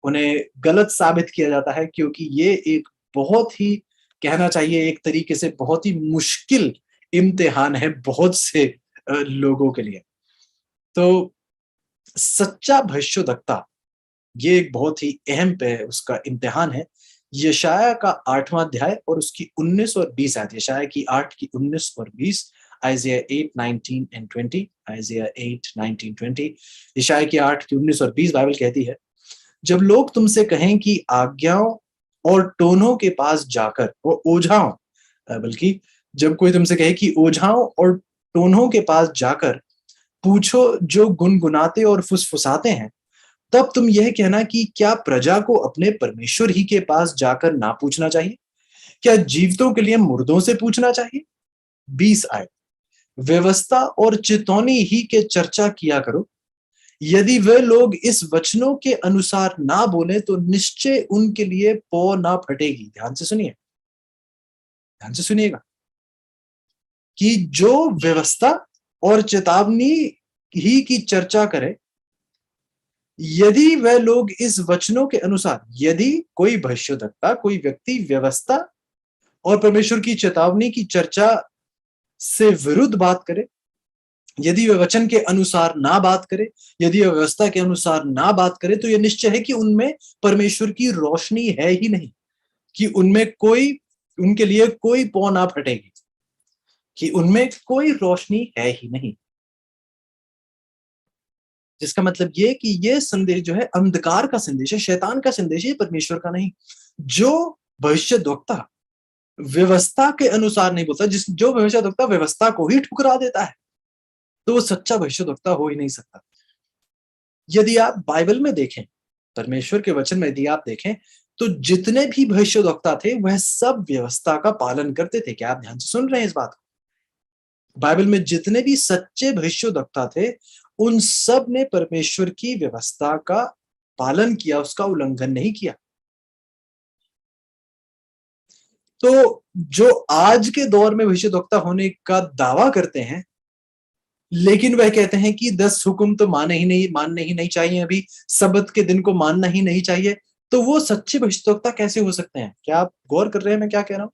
उन्हें गलत साबित किया जाता है, क्योंकि ये एक बहुत ही, कहना चाहिए एक तरीके से बहुत ही मुश्किल इम्तिहान है बहुत से लोगों के लिए। तो सच्चा भविष्यद्वक्ता ये एक बहुत ही अहम पे उसका इम्तिहान है। यशाया का 8वां अध्याय और उसकी 19 और 20 आयत, यशाया की 8 की 19 और 20, आइजिया 8, 19 एंड 20, आइजिया 8, 19, 20, यशाया की 8 की 19 और 20 बाइबल कहती है, जब लोग तुमसे कहें कि आज्ञाओं और टोनों के पास जाकर, और ओझाओं, बल्कि जब कोई तुमसे कहे कि ओझाओं और टोनों के पास जाकर पूछो जो गुनगुनाते और फुसफुसाते हैं, तब तुम यह कहना कि क्या प्रजा को अपने परमेश्वर ही के पास जाकर ना पूछना चाहिए? क्या जीवितों के लिए मुर्दों से पूछना चाहिए? 20 आयत, व्यवस्था और चितौनी ही के चर्चा किया करो। यदि वे लोग इस वचनों के अनुसार ना बोले तो निश्चय उनके लिए पौ ना फटेगी। ध्यान से सुनिए, ध्यान से सुनिएगा, कि जो व्यवस्था और चेतावनी ही की चर्चा करे, यदि वह लोग इस वचनों के अनुसार, यदि कोई भविष्यद्वक्ता, कोई व्यक्ति व्यवस्था और परमेश्वर की चेतावनी की चर्चा से विरुद्ध बात करे, यदि वह वचन के अनुसार ना बात करे, यदि वह व्यवस्था के अनुसार ना बात करे, तो यह निश्चय है कि उनमें परमेश्वर की रोशनी है ही नहीं, कि उनमें कोई, उनके लिए कोई पौ ना फटेगी, कि उनमें कोई रोशनी है ही नहीं। जिसका मतलब ये कि ये संदेश जो है अंधकार का संदेश है, शैतान का संदेश है, परमेश्वर का नहीं। जो भविष्यद्वक्ता व्यवस्था के अनुसार नहीं बोलता, जो भविष्यद्वक्ता व्यवस्था को ही ठुकरा देता है, तो वो सच्चा भविष्यद्वक्ता हो ही नहीं सकता। यदि आप बाइबल में देखें, परमेश्वर के वचन में यदि आप देखें, तो जितने भी भविष्यद्वक्ता थे वह सब व्यवस्था का पालन करते थे। क्या आप ध्यान से सुन रहे हैं इस बात को? बाइबल में जितने भी सच्चे भविष्यद्वक्ता थे, उन सब ने परमेश्वर की व्यवस्था का पालन किया, उसका उल्लंघन नहीं किया। तो जो आज के दौर में भविष्यद्वक्ता होने का दावा करते हैं, लेकिन वह कहते हैं कि 10 हुक्म तो मानने ही नहीं चाहिए, अभी सब्त के दिन को मानना ही नहीं चाहिए, तो वो सच्चे भविष्यद्वक्ता कैसे हो सकते हैं? क्या आप गौर कर रहे हैं मैं क्या कह रहा हूं?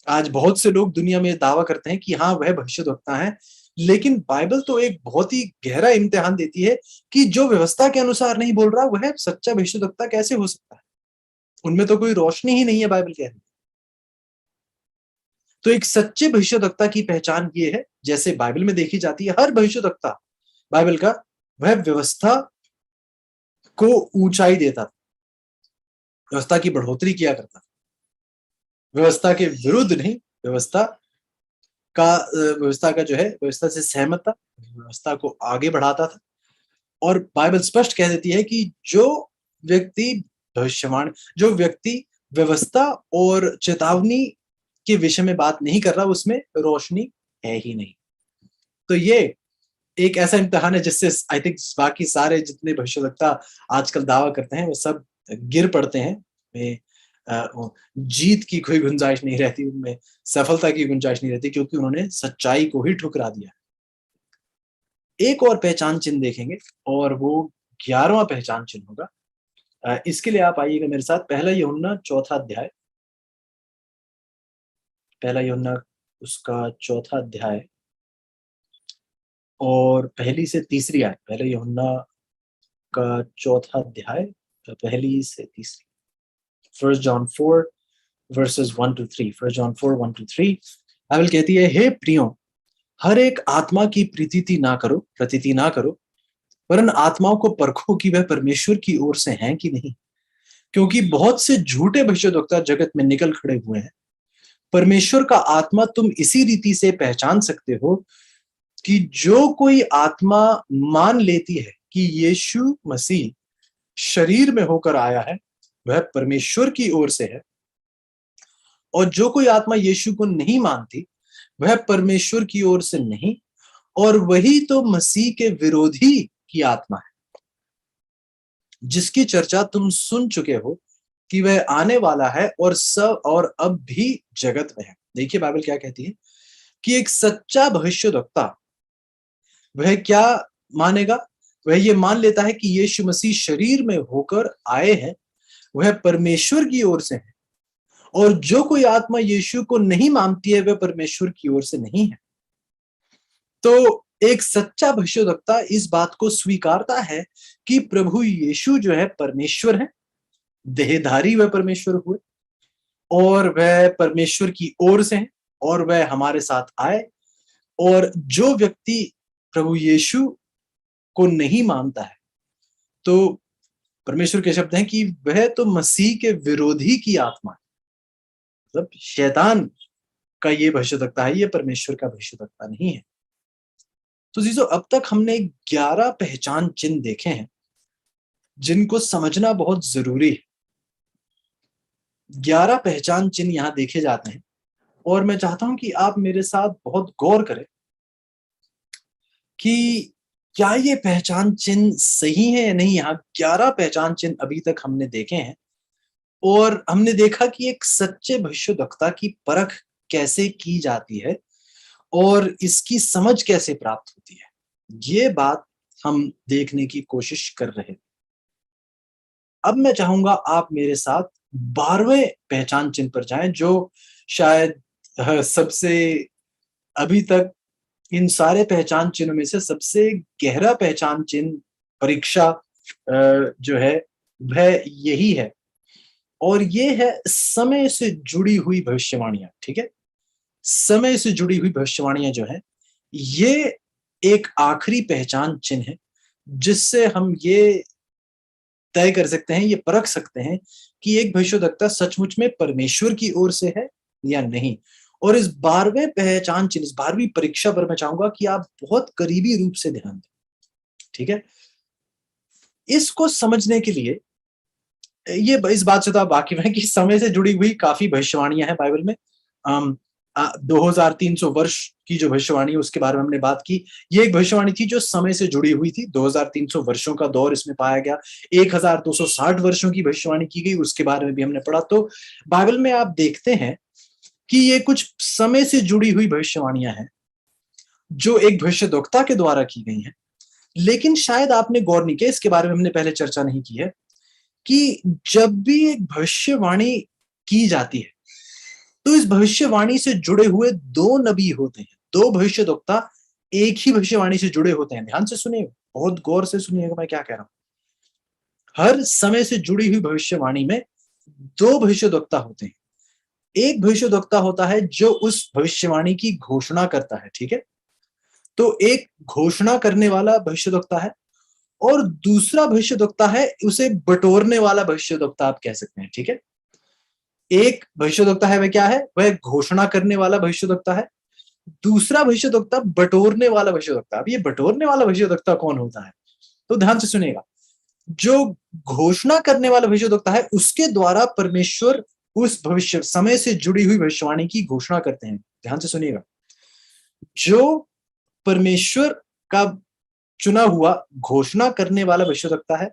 आज बहुत से लोग दुनिया में दावा करते हैं कि हाँ वह भविष्यद्वक्ता है, लेकिन बाइबल तो एक बहुत ही गहरा इम्तिहान देती है कि जो व्यवस्था के अनुसार नहीं बोल रहा वह सच्चा भविष्यद्वक्ता कैसे हो सकता है? उनमें तो कोई रोशनी ही नहीं है, बाइबल कह रही है। तो एक सच्चे भविष्यद्वक्ता की पहचान ये है, जैसे बाइबल में देखी जाती है, हर भविष्यद्वक्ता बाइबल का, वह व्यवस्था को ऊंचाई देता था, व्यवस्था की बढ़ोतरी किया करता, व्यवस्था के विरुद्ध नहीं, व्यवस्था का जो है, व्यवस्था से सहमत था, व्यवस्था को आगे बढ़ाता था। और बाइबल स्पष्ट कह देती है कि जो व्यक्ति भविष्यवाणी, जो व्यक्ति व्यवस्था और चेतावनी के विषय में बात नहीं कर रहा, उसमें रोशनी है ही नहीं। तो ये एक ऐसा इम्तिहान है जिससे आई थिंक बाकी सारे जितने भविष्यवक्ता आजकल दावा करते हैं वो सब गिर पड़ते हैं। वे जीत की कोई गुंजाइश नहीं रहती उनमें, सफलता की गुंजाइश नहीं रहती, क्योंकि उन्होंने सच्चाई को ही ठुकरा दिया। एक और पहचान चिन्ह देखेंगे और वो 11वां पहचान चिन्ह होगा। इसके लिए आप आइएगा मेरे साथ, पहला यूहन्ना 4 अध्याय, पहला यूहन्ना उसका 4 अध्याय और पहली से तीसरी आयत, पहले यूहन्ना का 4 अध्याय पहली से तीसरी, 1 John 4 verses 1 to 3, 1 John 4 1 to 3, Bible कहती है, हे प्रियो, हर एक आत्मा की प्रतीति ना करो, वरन आत्माओं को परखो कि वह परमेश्वर की ओर से हैं कि नहीं, क्योंकि बहुत से झूठे भविष्यद्वक्ता जगत में निकल खड़े हुए हैं। परमेश्वर का आत्मा तुम इसी रीति से पहचान सकते हो कि जो कोई आत्मा मान लेती है कि यीशु मसीह शरीर में होकर आया है, वह परमेश्वर की ओर से है, और जो कोई आत्मा यीशु को नहीं मानती, वह परमेश्वर की ओर से नहीं और वही तो मसीह के विरोधी की आत्मा है, जिसकी चर्चा तुम सुन चुके हो कि वह आने वाला है और सब और अब भी जगत में है। देखिए बाइबल क्या कहती है कि एक सच्चा भविष्यद्वक्ता वह क्या मानेगा? वह ये मान लेता है कि यीशु मसीह शरीर में होकर आए हैं, वह परमेश्वर की ओर से है, और जो कोई आत्मा यीशु को नहीं मानती है वह परमेश्वर की ओर से नहीं है। तो एक सच्चा भविष्यद्वक्ता इस बात को स्वीकारता है कि प्रभु यीशु जो है परमेश्वर है, देहधारी वह परमेश्वर हुए, और वह परमेश्वर की ओर से है, और वह हमारे साथ आए। और जो व्यक्ति प्रभु यीशु को नहीं मानता है, तो परमेश्वर के शब्द हैं कि वह तो मसीह के विरोधी की आत्मा है। मतलब शैतान का ये भविष्यद्वक्ता है, ये परमेश्वर का भविष्यद्वक्ता नहीं है। तो जीजो, अब तक हमने 11 पहचान चिन्ह देखे हैं जिनको समझना बहुत जरूरी है। 11 पहचान चिन्ह यहां देखे जाते हैं, और मैं चाहता हूं कि आप मेरे साथ बहुत गौर करें कि क्या ये पहचान चिन्ह सही है या नहीं। यहाँ 11 पहचान चिन्ह अभी तक हमने देखे हैं, और हमने देखा कि एक सच्चे भविष्यद्वक्ता की परख कैसे की जाती है और इसकी समझ कैसे प्राप्त होती है, ये बात हम देखने की कोशिश कर रहे हैं। अब मैं चाहूंगा आप मेरे साथ 12वें पहचान चिन्ह पर जाएं, जो शायद सबसे अभी तक इन सारे पहचान चिन्हों में से सबसे गहरा पहचान चिन्ह परीक्षा जो है वह यही है, और ये है समय से जुड़ी हुई भविष्यवाणियां। ठीक है, समय से जुड़ी हुई भविष्यवाणियां जो है, ये एक आखिरी पहचान चिन्ह है जिससे हम ये तय कर सकते हैं, ये परख सकते हैं कि एक भविष्यद्वक्ता सचमुच में परमेश्वर की ओर से है या नहीं। और इस 12वें पहचान चिन्ह, इस 12वीं परीक्षा पर मैं चाहूंगा कि आप बहुत करीबी रूप से ध्यान दें। ठीक है, इसको समझने के लिए ये इस बात से तो आप वाकिफ हैं कि समय से जुड़ी हुई काफी भविष्यवाणियां हैं बाइबल में। 2300 वर्ष की जो भविष्यवाणी है उसके बारे में हमने बात की। ये एक भविष्यवाणी थी जो समय से जुड़ी हुई थी। 2300 वर्षों का दौर इसमें पाया गया। 1260 वर्षों की भविष्यवाणी की गई, उसके बारे में भी हमने पढ़ा। तो बाइबल में आप देखते हैं कि ये कुछ समय से जुड़ी हुई भविष्यवाणियां हैं जो एक भविष्यद्वक्ता के द्वारा की गई हैं। लेकिन शायद आपने गौर नहीं किया, इसके बारे में हमने पहले चर्चा नहीं की है, कि जब भी एक भविष्यवाणी की जाती है तो इस भविष्यवाणी से जुड़े हुए दो नबी होते हैं, दो भविष्यद्वक्ता एक ही भविष्यवाणी से जुड़े होते हैं। ध्यान से सुनिएगा, बहुत गौर से सुनिएगा मैं क्या कह रहा हूं। हर समय से जुड़ी हुई भविष्यवाणी में दो भविष्यद्वक्ता होते हैं। एक भविष्यद्वक्ता होता है जो उस भविष्यवाणी की घोषणा करता है। ठीक है, तो एक घोषणा करने वाला भविष्यद्वक्ता है, और दूसरा भविष्यद्वक्ता है उसे बटोरने वाला भविष्यद्वक्ता आप कह सकते हैं। ठीक है, एक भविष्यद्वक्ता है वह क्या है, वह घोषणा करने वाला भविष्यद्वक्ता है। दूसरा भविष्यद्वक्ता बटोरने वाला भविष्यद्वक्ता। अब ये बटोरने वाला भविष्यद्वक्ता कौन होता है, तो ध्यान से सुनिएगा। जो घोषणा करने वाला भविष्यद्वक्ता है उसके द्वारा परमेश्वर उस भविष्य समय से जुड़ी हुई भविष्यवाणी की घोषणा करते हैं। ध्यान से सुनिएगा, जो परमेश्वर का चुना हुआ घोषणा करने वाला भविष्यद्वक्ता है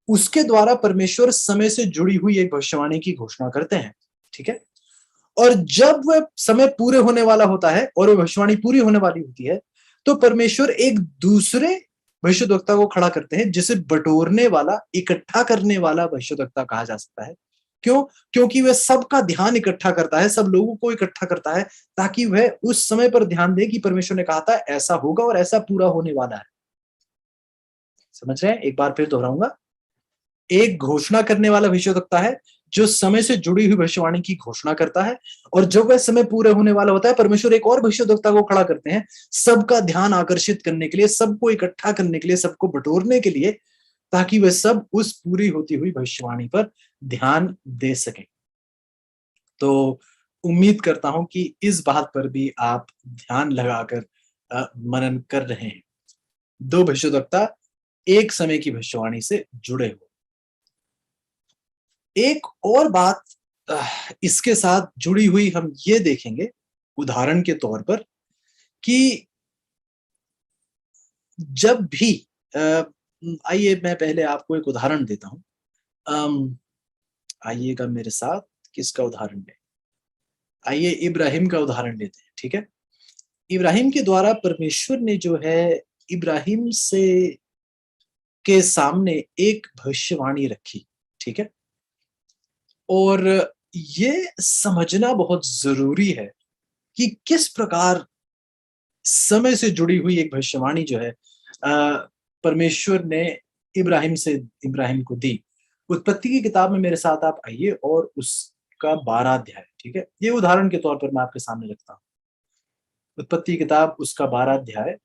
उसके द्वारा परमेश्वर समय से जुड़ी हुई एक भविष्यवाणी की घोषणा करते हैं। ठीक है, और जब वह समय पूरे होने वाला होता है और वह भविष्यवाणी पूरी होने वाली होती है, तो परमेश्वर एक दूसरे भविष्यद्वक्ता को खड़ा करते हैं जिसे बटोरने वाला, इकट्ठा करने वाला भविष्यद्वक्ता कहा जा सकता है। क्यों? क्योंकि वह सबका ध्यान इकट्ठा करता है, सब लोगों को इकट्ठा करता है, ताकि वह उस समय पर ध्यान दे कि परमेश्वर ने कहा था ऐसा होगा और ऐसा पूरा होने वाला है। समझ रहे हैं? एक बार फिर दोहराऊंगा। एक घोषणा करने वाला भविष्यद्वक्ता है जो समय से जुड़ी हुई भविष्यवाणी की घोषणा करता है, और जब वह समय पूरे होने वाला होता है परमेश्वर एक और भविष्यद्वक्ता को खड़ा करते हैं सबका ध्यान आकर्षित करने के लिए, सबको इकट्ठा करने के लिए, सबको बटोरने के लिए, ताकि वह सब उस पूरी होती हुई भविष्यवाणी पर ध्यान दे सके। तो उम्मीद करता हूं कि इस बात पर भी आप ध्यान लगाकर मनन कर रहे हैं। दो भविष्यद्वक्ता एक समय की भविष्यवाणी से जुड़े हुए। एक और बात इसके साथ जुड़ी हुई हम ये देखेंगे उदाहरण के तौर पर, कि जब भी आइए मैं पहले आपको एक उदाहरण देता हूँ। आइएगा मेरे साथ, किसका उदाहरण लें? आइए इब्राहिम का उदाहरण लेते हैं, ठीक है? इब्राहिम के द्वारा परमेश्वर ने जो है इब्राहिम से के सामने एक भविष्यवाणी रखी, ठीक है? और ये समझना बहुत ज़रूरी है कि किस प्रकार समय से जुड़ी हुई एक भविष्यवाणी जो है परमेश्वर ने इब्राहिम को दी। उत्पत्ति की किताब में मेरे साथ आप आइए और उसका 12 अध्याय, ठीक है? ये उदाहरण के तौर पर मैं आपके सामने रखता हूँ। उत्पत्ति की किताब उसका 12 अध्याय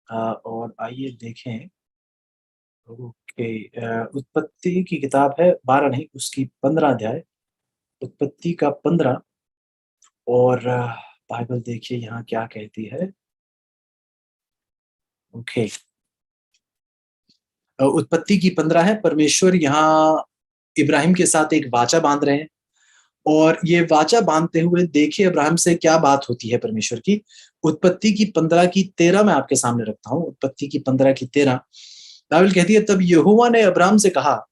और आइए देखें। ओके, उत्पत्ति की किताब है 12 नहीं, उसकी 15 अध्याय, उत्पत्ति का 15 और बाइबल देखिए यहाँ क्या कहती है। ओके, उत्पत्ति की 15 है। परमेश्वर यहाँ इब्राहिम के साथ एक वाचा बांध रहे हैं और ये वाचा बांधते हुए देखिए अब्राहम से क्या बात होती है परमेश्वर की। उत्पत्ति की 15 की 13 मैं आपके सामने रखता हूँ। उत्पत्ति की 15 की 13 बाइबल कहती है, तब यहोवा ने अब्राहम से कहा,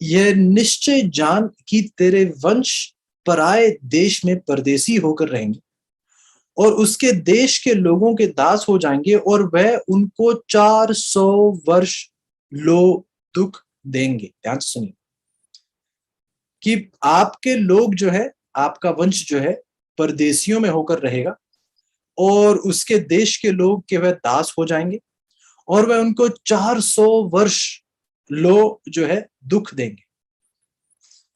यह निश्चय जान कि तेरे वंश पराए देश में परदेसी होकर रहेंगे और उसके देश के लोगों के दास हो जाएंगे और वह उनको 400 वर्ष लो दुख देंगे। ध्यान से सुनिए कि आपके लोग जो है, आपका वंश जो है परदेशियों में होकर रहेगा और उसके देश के लोग के वह दास हो जाएंगे और वह उनको 400 वर्ष लो जो है दुख देंगे।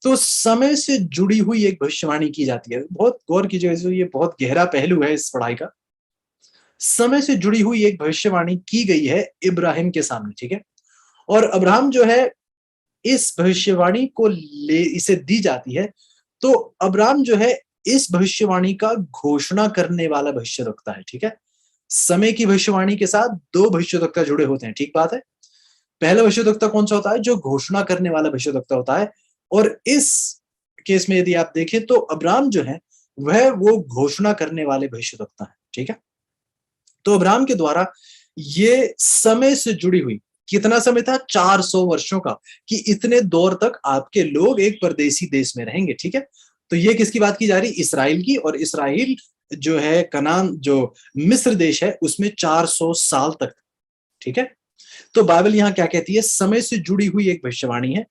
तो समय से जुड़ी हुई एक भविष्यवाणी की जाती है। बहुत गौर कीजिएगा, ये बहुत गहरा पहलू है इस पढ़ाई का। समय से जुड़ी हुई एक भविष्यवाणी की गई है इब्राहिम के सामने, ठीक है? और अब्राहम जो है इस भविष्यवाणी को ले इसे दी जाती है, तो अब्राहम जो है इस भविष्यवाणी का घोषणा करने वाला भविष्यवक्ता है, ठीक है? समय की भविष्यवाणी के साथ दो भविष्यवक्ता जुड़े होते हैं, ठीक बात है? पहला भविष्यवक्ता कौन सा होता है? जो घोषणा करने वाला भविष्यवक्ता होता है। और इस केस में यदि आप देखें तो अब्राहम जो है वह वो घोषणा करने वाले भविष्यवक्ता है, ठीक है? तो अब्राहम के द्वारा ये समय से जुड़ी हुई, कितना समय था? 400 वर्षों का, कि इतने दौर तक आपके लोग एक परदेसी देश में रहेंगे, ठीक है? तो ये किसकी बात की जा रही? इसराइल की। और इसराइल जो है कनान जो मिस्र देश है उसमें 400 साल तक, ठीक है? तो बाइबल यहां क्या कहती है? समय से जुड़ी हुई एक भविष्यवाणी है।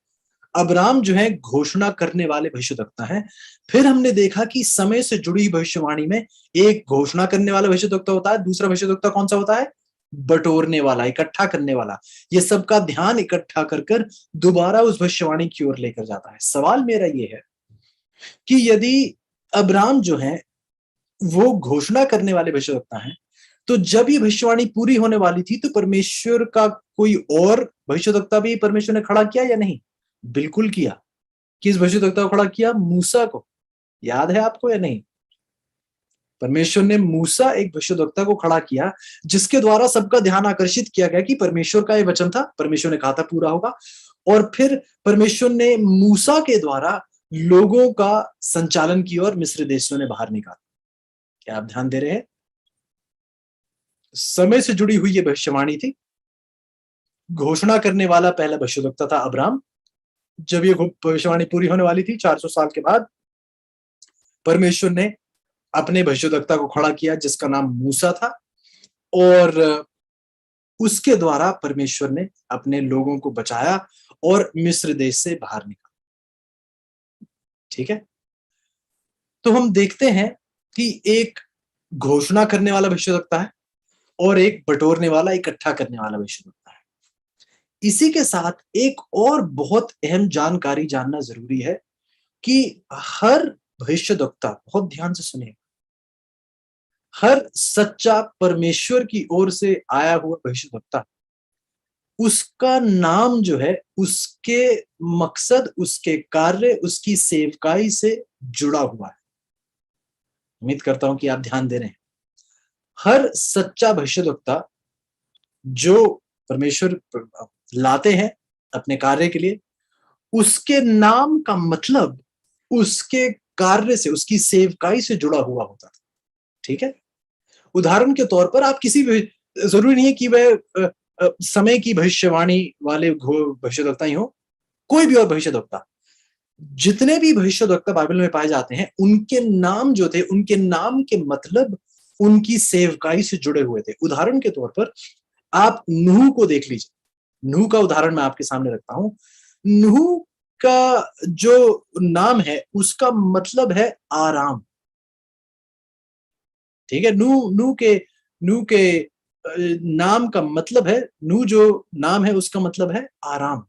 अब्राम जो है घोषणा करने वाले भविष्यवक्ता हैं। फिर हमने देखा कि समय से जुड़ी भविष्यवाणी में एक घोषणा करने वाला भविष्यवक्ता होता है, दूसरा भविष्यवक्ता कौन सा होता है? बटोरने वाला, इकट्ठा करने वाला। ये सबका ध्यान इकट्ठा कर कर दोबारा उस भविष्यवाणी की ओर लेकर जाता है। सवाल मेरा ये है कि यदि अब्राम जो है वो घोषणा करने वाले भविष्यवक्ता हैं, तो जब ये भविष्यवाणी पूरी होने वाली थी तो परमेश्वर का कोई और भविष्यवक्ता भी परमेश्वर ने खड़ा किया या नहीं? बिल्कुल किया। किस भविष्यवक्ता को खड़ा किया? मूसा को। याद है आपको या नहीं? परमेश्वर ने मूसा एक भविष्यवक्ता को खड़ा किया जिसके द्वारा सबका ध्यान आकर्षित किया गया कि परमेश्वर का ये वचन था, परमेश्वर ने कहा था पूरा होगा। और फिर परमेश्वर ने मूसा के द्वारा लोगों का संचालन किया और मिस्र देश ने बाहर निकाला। क्या आप ध्यान दे रहे हैं? समय से जुड़ी हुई ये भविष्यवाणी थी। घोषणा करने वाला पहला भविष्यवक्ता था अब्राम। जब ये भविष्यवाणी पूरी होने वाली थी 400 साल के बाद, परमेश्वर ने अपने भविष्यवक्ता को खड़ा किया जिसका नाम मूसा था और उसके द्वारा परमेश्वर ने अपने लोगों को बचाया और मिस्र देश से बाहर निकाला, ठीक है? तो हम देखते हैं कि एक घोषणा करने वाला भविष्यवक्ता है और एक बटोरने वाला, इकट्ठा करने वाला भविष्यवक्ता है। इसी के साथ एक और बहुत अहम जानकारी जानना जरूरी है कि हर भविष्यवक्ता, बहुत ध्यान से सुनिए, हर सच्चा परमेश्वर की ओर से आया हुआ भविष्यवक्ता, उसका नाम जो है उसके मकसद, उसके कार्य, उसकी सेवकाई से जुड़ा हुआ है। उम्मीद करता हूं कि आप ध्यान दे रहे हैं। हर सच्चा भविष्यवक्ता जो परमेश्वर लाते हैं अपने कार्य के लिए, उसके नाम का मतलब उसके कार्य से, उसकी सेवकाई से जुड़ा हुआ होता था, ठीक है? उदाहरण के तौर पर आप किसी भी जरूरी नहीं है कि वह समय की भविष्यवाणी वाले भविष्यद्वक्ता ही हो, कोई भी और भविष्यद्वक्ता, जितने भी भविष्यद्वक्ता बाइबल में पाए जाते हैं, उनके नाम जो थे, उनके नाम के मतलब उनकी सेवकाई से जुड़े हुए थे। उदाहरण के तौर पर आप नूह को देख लीजिए। नूह का उदाहरण मैं आपके सामने रखता हूं। नूह का जो नाम है उसका मतलब है आराम। ठीक है, नूह के नाम का मतलब है, नूह जो नाम है उसका मतलब है आराम।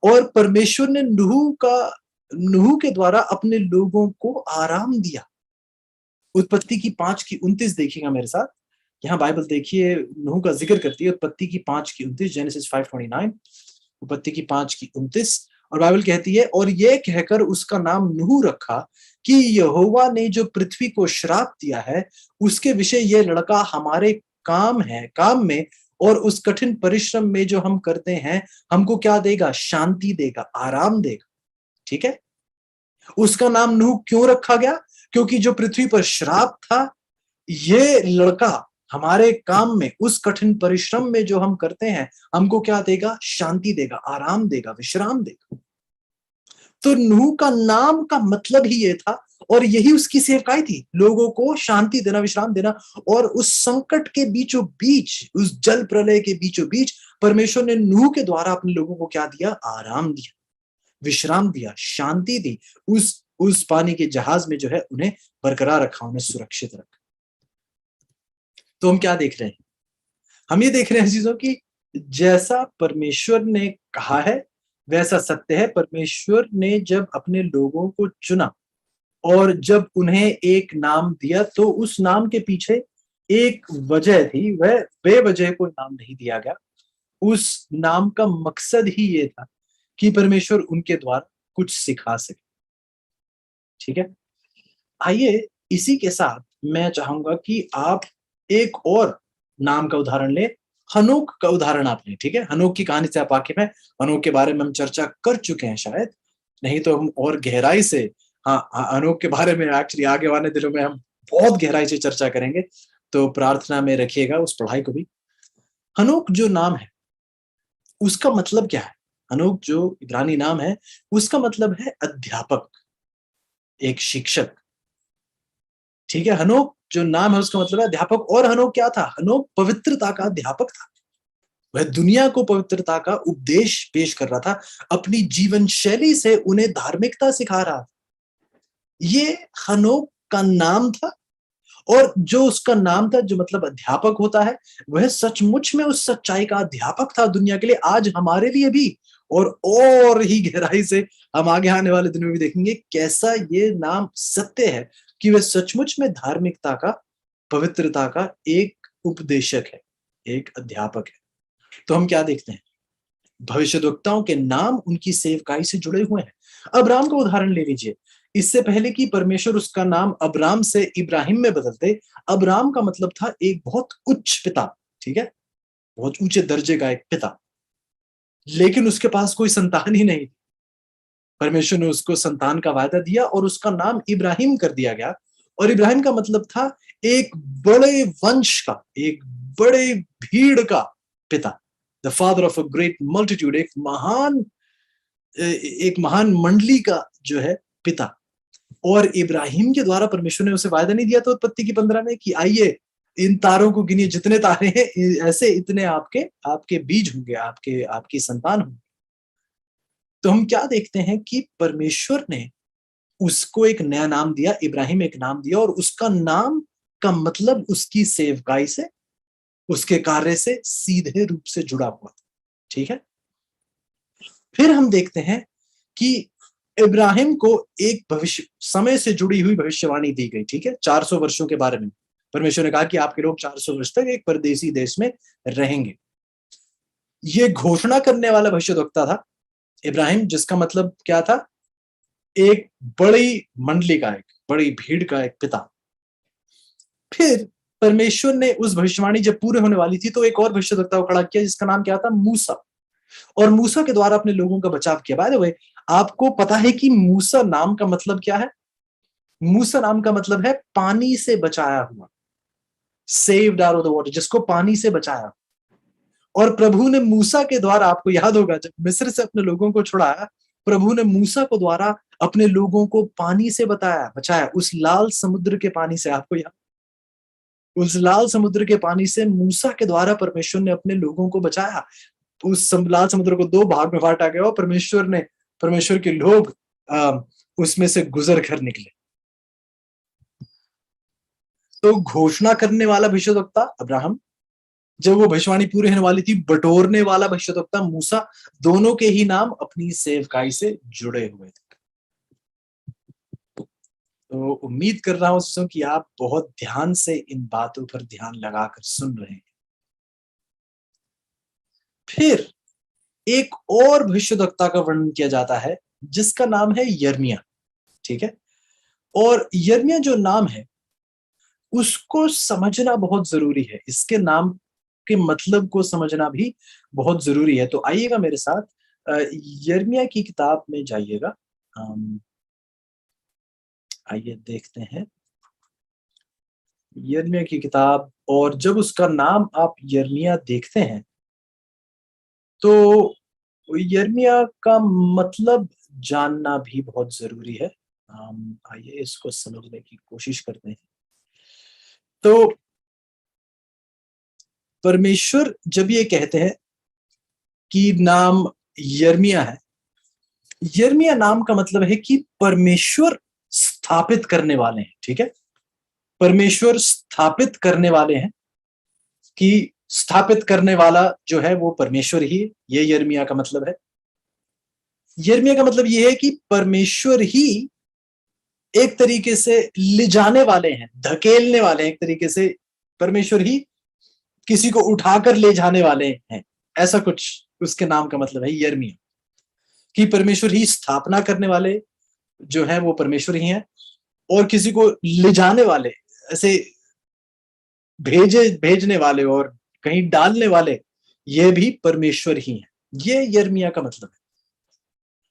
और परमेश्वर ने नूह के द्वारा अपने लोगों को आराम दिया। उत्पत्ति की 5:29 देखिएगा मेरे साथ। यहाँ बाइबल देखिए, नूह का जिक्र करती है। उत्पत्ति की 5:29, जेनेसिस 5:29, उत्पत्ति की 5:29। और बाइबल कहती है, और ये कहकर उसका नाम नूह रखा कि यहोवा ने जो पृथ्वी को श्राप दिया है उसके विषय ये लड़का हमारे काम में और उस कठिन परिश्रम में जो हम करते हैं हमको क्या देगा? शांति देगा, आराम देगा। ठीक है, उसका नाम नूह क्यों रखा गया? क्योंकि जो पृथ्वी पर श्राप था, ये लड़का हमारे काम में, उस कठिन परिश्रम में जो हम करते हैं, हमको क्या देगा? शांति देगा, आराम देगा, विश्राम देगा। तो नूह का नाम का मतलब ही ये था, और यही उसकी सेवकाई थी, लोगों को शांति देना, विश्राम देना। और उस संकट के बीचों बीच, उस जल प्रलय के बीचों बीच, परमेश्वर ने नूह के द्वारा अपने लोगों को क्या दिया? आराम दिया, विश्राम दिया, शांति दी। उस पानी के जहाज में जो है उन्हें बरकरार रखा, उन्हें सुरक्षित रखा। तो हम क्या देख रहे हैं? हम ये देख रहे हैं चीजों की, जैसा परमेश्वर ने कहा है वैसा सत्य है। परमेश्वर ने जब अपने लोगों को चुना और जब उन्हें एक नाम दिया, तो उस नाम के पीछे एक वजह थी। वह बेवजह कोई नाम नहीं दिया गया। उस नाम का मकसद ही ये था कि परमेश्वर उनके द्वारा कुछ सिखा सके। ठीक है, आइए इसी के साथ मैं चाहूंगा कि आप एक और नाम का उदाहरण लें। हनोक का उदाहरण आप लें। ठीक है, हनोक की कहानी से आप वाकिफ हैं। हनोक के बारे में हम चर्चा कर चुके हैं शायद, नहीं तो हम और गहराई से, हाँ, हनोक के बारे में एक्चुअली आगे आने दिनों में हम बहुत गहराई से चर्चा करेंगे। तो प्रार्थना में रखिएगा उस पढ़ाई को भी। हनोक जो नाम है उसका मतलब क्या है? हनोक जो इब्रानी नाम है उसका मतलब है अध्यापक, एक शिक्षक। ठीक है, हनोक जो नाम है उसका मतलब है अध्यापक। और हनोक क्या था? हनोक पवित्रता का अध्यापक था। वह दुनिया को पवित्रता का उपदेश पेश कर रहा था, अपनी जीवन शैली से उन्हें धार्मिकता सिखा रहा था। ये हनोक का नाम था। और जो उसका नाम था, जो मतलब अध्यापक होता है, वह सचमुच में उस सच्चाई का अध्यापक था दुनिया के लिए, आज हमारे लिए भी। और ही गहराई से हम आगे आने वाले दिनों में भी देखेंगे कैसा ये नाम सत्य है कि वह सचमुच में धार्मिकता का, पवित्रता का एक उपदेशक है, एक अध्यापक है। तो हम क्या देखते हैं? भविष्यद्वक्ताओं के नाम उनकी सेवकाई से जुड़े हुए हैं। अब्राम का उदाहरण ले लीजिए। इससे पहले कि परमेश्वर उसका नाम अब्राम से इब्राहिम में बदलते, अब्राम का मतलब था एक बहुत उच्च पिता। ठीक है, बहुत ऊंचे दर्जे का एक पिता। लेकिन उसके पास कोई संतान ही नहीं। परमेश्वर ने उसको संतान का वायदा दिया और उसका नाम इब्राहिम कर दिया गया। और इब्राहिम का मतलब था एक बड़े वंश का, एक बड़े भीड़ का पिता। The father of a great multitude, एक महान मंडली का जो है पिता। और इब्राहिम के द्वारा परमेश्वर ने उसे वायदा नहीं दिया था उत्पत्ति की 15 में कि आइए इन तारों को गिनिए, जितने तारे हैं ऐसे इतने आपके आपके बीज होंगे, आपके आपकी संतान होंगे। तो हम क्या देखते हैं कि परमेश्वर ने उसको एक नया नाम दिया, इब्राहिम एक नाम दिया, और उसका नाम का मतलब उसकी सेवकाई से, उसके कार्य से सीधे रूप से जुड़ा हुआ था। ठीक है, फिर हम देखते हैं कि इब्राहिम को एक भविष्य समय से जुड़ी हुई भविष्यवाणी दी गई। ठीक है, 400 वर्षों के बारे में परमेश्वर ने कहा कि आपके लोग 400 वर्ष तक एक परदेसी देश में रहेंगे। ये घोषणा करने वाला भविष्यद्वक्ता था इब्राहिम, जिसका मतलब क्या था? एक बड़ी मंडली का, एक बड़ी भीड़ का एक पिता। फिर परमेश्वर ने उस भविष्यवाणी जब पूरे होने वाली थी तो एक और भविष्यद्वक्ता को खड़ा किया, जिसका नाम क्या था? मूसा। और मूसा के द्वारा अपने लोगों का बचाव किया। बाय द वे, आपको पता है कि मूसा नाम का मतलब क्या है? मूसा नाम का मतलब है पानी से बचाया हुआ। saved out of the water, जिसको पानी से बचाया। और प्रभु ने मूसा के द्वारा, आपको याद होगा जब मिस्र से अपने लोगों को छुड़ाया, प्रभु ने मूसा को द्वारा अपने लोगों को पानी से बचाया, उस लाल समुद्र के पानी से। आपको याद, उस लाल समुद्र के पानी से मूसा के द्वारा परमेश्वर ने अपने लोगों को बचाया। उस लाल समुद्र को 2 भाग में बांटा गया और परमेश्वर के लोग उसमें से गुजर कर निकले। तो घोषणा करने वाला भविष्यद्वक्ता अब्राहम, जब वो भविष्यवाणी पूरी होने वाली थी, बटोरने वाला भविष्यद्वक्ता मूसा, दोनों के ही नाम अपनी सेवकाई से जुड़े हुए थे। तो उम्मीद कर रहा हूं कि आप बहुत ध्यान से इन बातों पर ध्यान लगाकर सुन रहे हैं। फिर एक और भविष्यद्वक्ता का वर्णन किया जाता है जिसका नाम है यिर्मयाह, ठीक है। और यिर्मयाह जो नाम है उसको समझना बहुत जरूरी है, इसके नाम के मतलब को समझना भी बहुत जरूरी है। तो आइएगा मेरे साथ यिर्मयाह की किताब में जाइएगा। आइए देखते हैं यिर्मयाह की किताब। और जब उसका नाम आप यिर्मयाह देखते हैं तो यिर्मयाह का मतलब जानना भी बहुत जरूरी है। आइए इसको समझने की कोशिश करते हैं। तो परमेश्वर जब ये कहते हैं कि नाम यिर्मयाह है, यिर्मयाह नाम का मतलब है कि परमेश्वर स्थापित करने वाले हैं, ठीक है। परमेश्वर स्थापित करने वाले हैं, कि स्थापित करने वाला जो है वो परमेश्वर ही है। ये यिर्मयाह का मतलब है। यिर्मयाह का मतलब ये है कि परमेश्वर ही एक तरीके से ले जाने वाले हैं, धकेलने वाले हैं, एक तरीके से परमेश्वर ही किसी को उठाकर ले जाने वाले हैं। ऐसा कुछ उसके नाम का मतलब है यिर्मयाह, कि परमेश्वर ही स्थापना करने वाले जो है वो परमेश्वर ही हैं, और किसी को ले जाने वाले, ऐसे भेजने वाले और कहीं डालने वाले, ये भी परमेश्वर ही हैं। ये यिर्मयाह का मतलब है।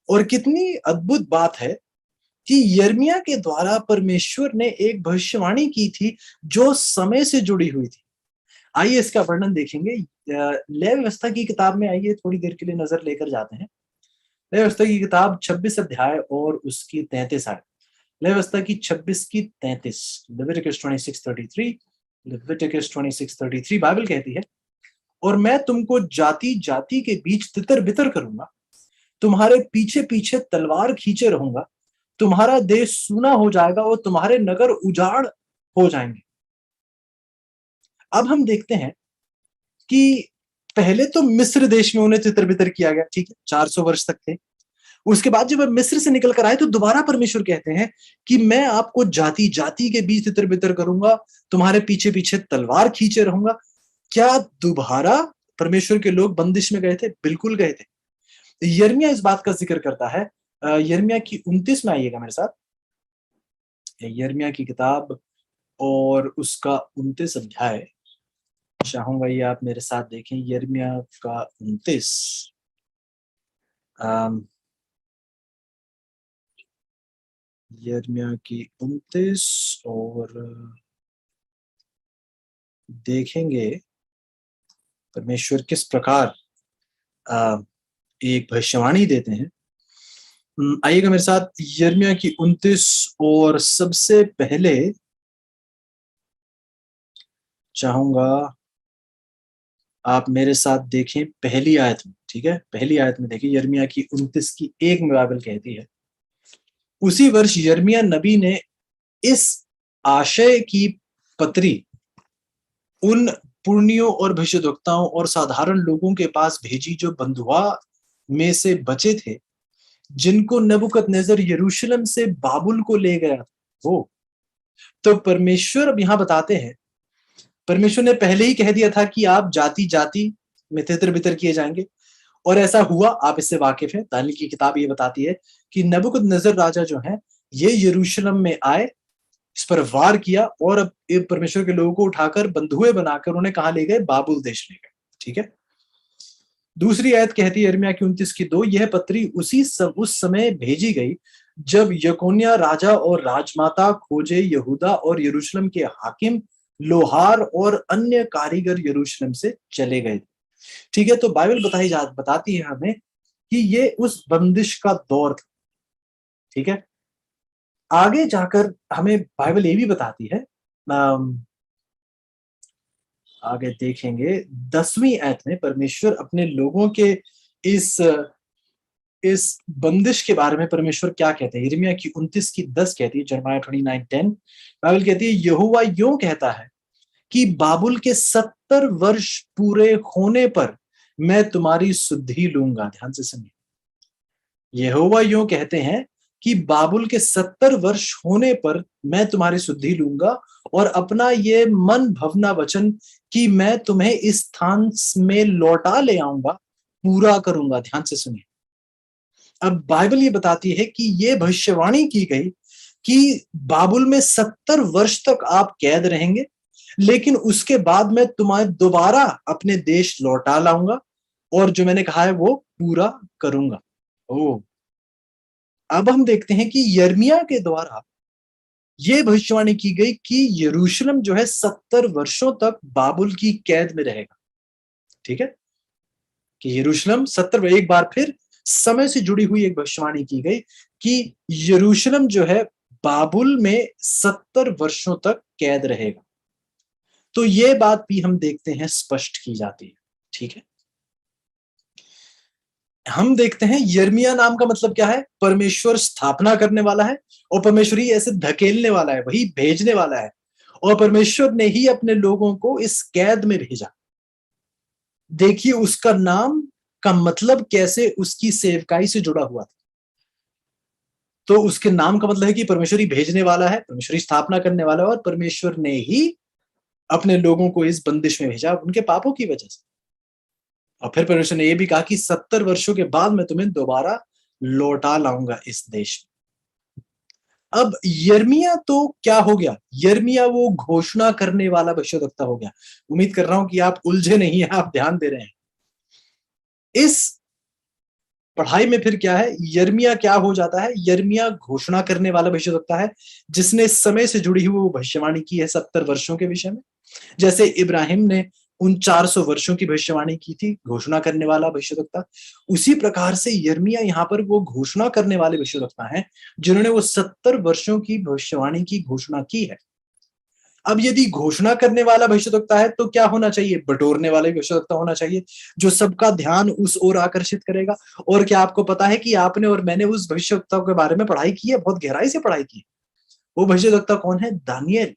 और कितनी अद्भुत बात है कि यिर्मयाह के द्वारा परमेश्वर ने एक भविष्यवाणी की थी जो समय से जुड़ी हुई थी। आइए इसका वर्णन देखेंगे। लेवी व्यवस्था की किताब में आइए थोड़ी देर के लिए नजर लेकर जाते हैं। लेवी व्यवस्था की किताब 26 अध्याय और उसकी 33 आयत। लेवी व्यवस्था की 26 की 33, लेविटिकस 26:33, लेविटिकस 26:33 बाइबल कहती है, और मैं तुमको जाति जाति के बीच तितर बितर करूंगा, तुम्हारे पीछे पीछे तलवार खींचे रहूंगा, तुम्हारा देश सूना हो जाएगा और तुम्हारे नगर उजाड़ हो जाएंगे। अब हम देखते हैं कि पहले तो मिस्र देश में उन्हें तितर बितर किया गया, ठीक है, 400 वर्ष तक थे। उसके बाद जब मिस्र से निकल कर आए तो दोबारा परमेश्वर कहते हैं कि मैं आपको जाति जाति के बीच तितर बितर करूंगा, तुम्हारे पीछे पीछे तलवार खींचे रहूंगा। क्या दोबारा परमेश्वर के लोग बंदिश में गए थे? बिल्कुल गए थे। यिर्मयाह इस बात का जिक्र करता है। यिर्मयाह की 29 में आइएगा मेरे साथ। यिर्मयाह की किताब और उसका 29 अध्याय चाहूंगा ये आप मेरे साथ देखें। यिर्मयाह का 29, यिर्मयाह की 29 और देखेंगे परमेश्वर किस प्रकार एक भविष्यवाणी देते हैं। आइएगा मेरे साथ यिर्मयाह की 29 और सबसे पहले चाहूंगा आप मेरे साथ देखें पहली आयत में, ठीक है। पहली आयत में देखिए, यिर्मयाह की 29 की 1 में बाइबल कहती है, उसी वर्ष यिर्मयाह नबी ने इस आशय की पत्री उन पुर्नियों और भविष्यद्वक्ताओं और साधारण लोगों के पास भेजी जो बंधुआ में से बचे थे, जिनको नबूकदनेस्सर यरूशलेम से बाबुल को ले गया था। वो तो परमेश्वर अब यहां बताते हैं, परमेश्वर ने पहले ही कह दिया था कि आप जाति जाति में तितर बितर किए जाएंगे, और ऐसा हुआ। आप इससे वाकिफ हैं। दानियेल की किताब ये बताती है कि नबूकदनेस्सर राजा जो है ये यरूशलेम में आए, इस पर वार किया, और अब परमेश्वर के लोगों को उठाकर बंधुए बनाकर उन्हें कहां ले गए? बाबुल देश ले गए, ठीक है। दूसरी आयत कहती है यिर्मयाह की 29 की 2, यह पत्री उस समय भेजी गई जब यकोन्याह राजा और राजमाता खोजे यहूदा और यरूशलेम के हाकिम लोहार और अन्य कारीगर यरूशलेम से चले गए। ठीक है, तो बाइबल बताती है हमें कि ये उस बंदिश का दौर था। ठीक है, आगे जाकर हमें बाइबल ये भी बताती है, आगे देखेंगे 10वीं आयत में परमेश्वर अपने लोगों के इस इस बंदिश के बारे में परमेश्वर क्या कहते हैं। यिर्मयाह की 29:10 कहती है, जर्माया 29:10, बाइबल कहती है, यहोवा यूं कहता है कि बाबुल के 70 वर्ष पूरे होने पर मैं तुम्हारी सुधि लूंगा। ध्यान से सुनिए, यहोवा यूं कहते हैं कि बाबुल के 70 वर्ष होने पर मैं तुम्हारी सुधि लूंगा और अपना ये मन भवना वचन कि मैं तुम्हें इस स्थान में लौटा ले आऊंगा पूरा करूंगा। ध्यान से सुनिए, अब बाइबल ये बताती है कि ये भविष्यवाणी की गई कि बाबुल में 70 वर्ष तक आप कैद रहेंगे, लेकिन उसके बाद मैं तुम्हें दोबारा अपने देश लौटा लाऊंगा और जो मैंने कहा है वो पूरा करूंगा। ओ, अब हम देखते हैं कि यिर्मयाह के द्वारा ये भविष्यवाणी की गई कि यरूशलेम जो है 70 वर्षों तक बाबुल की कैद में रहेगा। ठीक है, कि यरूशलेम 70, एक बार फिर समय से जुड़ी हुई एक भविष्यवाणी की गई कि यरूशलेम जो है बाबुल में 70 वर्षों तक कैद रहेगा। तो ये बात भी हम देखते हैं स्पष्ट की जाती है। ठीक है, हम देखते हैं यिर्मयाह नाम का मतलब क्या है, परमेश्वर स्थापना करने वाला है और परमेश्वर ही ऐसे धकेलने वाला है, वही भेजने वाला है और परमेश्वर ने ही अपने लोगों को इस कैद में भेजा। देखिए उसका नाम का मतलब कैसे उसकी सेवकाई से जुड़ा हुआ था। तो उसके नाम का मतलब है कि परमेश्वर ही भेजने वाला है, परमेश्वर ही स्थापना करने वाला है और परमेश्वर ने ही अपने लोगों को इस बंदिश में भेजा उनके पापों की वजह से। और फिर परमेश्वर ने यह भी कहा कि 70 वर्षों के बाद मैं तुम्हें दोबारा लौटा लाऊंगा इस देश में। अब यिर्मयाह तो क्या हो गया, यिर्मयाह वो घोषणा करने वाला भविष्यद्वक्ता हो गया। उम्मीद कर रहा हूं कि आप उलझे नहीं हैं, आप ध्यान दे रहे हैं। इस पढ़ाई में फिर क्या है, यिर्मयाह क्या हो जाता है, यिर्मयाह घोषणा करने वाला भविष्यद्वक्ता है जिसने समय से जुड़ी हुई वो भविष्यवाणी की है 70 वर्षों के विषय में। जैसे इब्राहिम ने उन 400 वर्षों की भविष्यवाणी की थी, घोषणा करने वाला भविष्यद्वक्ता, उसी प्रकार से यिर्मयाह यहाँ पर वो घोषणा करने वाले भविष्यद्वक्ता हैं जिन्होंने वो 70 वर्षों की भविष्यवाणी की घोषणा की है। अब यदि घोषणा करने वाला भविष्यद्वक्ता है तो क्या होना चाहिए, बटोरने वाला भविष्यद्वक्ता होना चाहिए जो सबका ध्यान उस ओर आकर्षित करेगा। और क्या आपको पता है कि आपने और मैंने उस भविष्यद्वक्ता के बारे में पढ़ाई की है, बहुत गहराई से पढ़ाई की है। वो भविष्यद्वक्ता कौन है, दानियेल।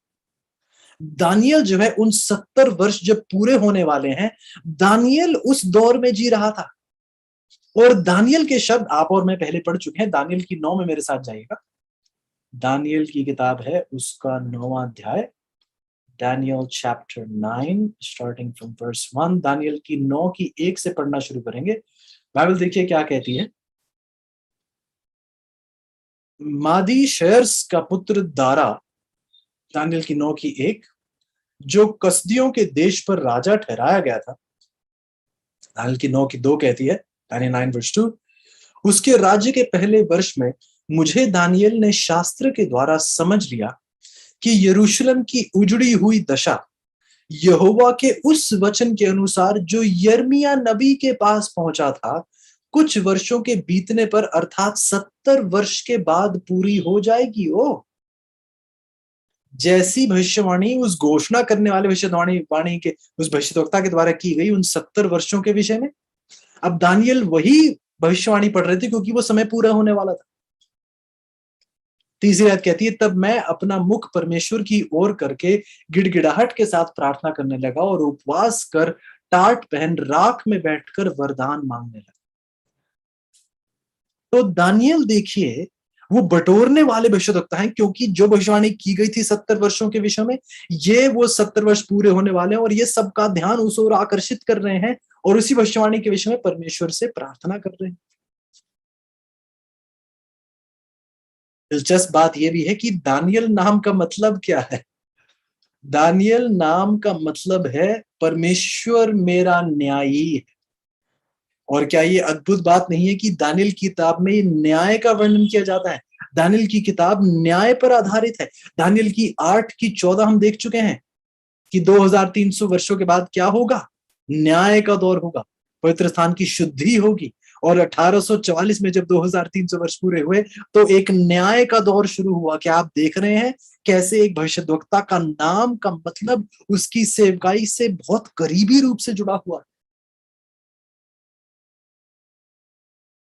दानियल जो है उन 70 वर्ष जब पूरे होने वाले हैं, दानियल उस दौर में जी रहा था। और दानियल के शब्द आप और मैं पहले पढ़ चुके हैं, दानियल की 9 में मेरे साथ जाइएगा। दानियल की किताब है उसका 9वां अध्याय, Daniel chapter 9 starting from verse 1। Daniel की 9 की 1 से पढ़ना शुरू करेंगे। बाइबल देखिए क्या कहती है। मादी शेर्स का पुत्र दारा, दानियल की 9 की 1, जो कसदियों के देश पर राजा ठहराया गया था। दानियल की 9 की 2 कहती है, Daniel 9 verse 2, उसके राज्य के पहले वर्ष में मुझे दानियल ने शास्त्र के द्वारा समझ लिया कि यरूशलेम की उजड़ी हुई दशा यहोवा के उस वचन के अनुसार जो यिर्मयाह नबी के पास पहुंचा था, कुछ वर्षों के बीतने पर अर्थात 70 वर्ष के बाद पूरी हो जाएगी। ओ, जैसी भविष्यवाणी उस घोषणा करने वाले भविष्यवाणी के उस भविष्यद्वक्ता के द्वारा की गई उन 70 वर्षों के विषय में, अब दानियल वही भविष्यवाणी पढ़ रहे थे क्योंकि वो समय पूरा होने वाला था। तीसरी आयत कहती है, तब मैं अपना मुख परमेश्वर की ओर करके गिड़गिड़ाहट के साथ प्रार्थना करने लगा और उपवास कर टाट पहन राख में बैठकर वरदान मांगने लगा। तो दानियल देखिए वो बटोरने वाले भविष्यद्वक्ता हैं क्योंकि जो भविष्यवाणी की गई थी 70 वर्षों के विषय में, ये वो 70 वर्ष पूरे होने वाले हैं और ये सबका ध्यान उस ओर आकर्षित कर रहे हैं और उसी भविष्यवाणी के विषय में परमेश्वर से प्रार्थना कर रहे हैं। दिलचस्प बात यह भी है कि दानियल नाम का मतलब क्या है। दानियल नाम का मतलब है परमेश्वर मेरा न्यायी है। और क्या ये अद्भुत बात नहीं है कि दानियल की किताब में न्याय का वर्णन किया जाता है। दानियल की किताब न्याय पर आधारित है। दानियल की 8 की 14 हम देख चुके हैं। कि 2300 वर्षों के बाद क्या होगा? न्याय का दौर होगा, पवित्र स्थान की शुद्धि होगी, और 1844 में जब 2300 वर्ष पूरे हुए तो एक न्याय का दौर शुरू हुआ। क्या आप देख रहे हैं कैसे एक भविष्यद्वक्ता का नाम का मतलब उसकी सेवकाई से बहुत करीबी रूप से जुड़ा हुआ है।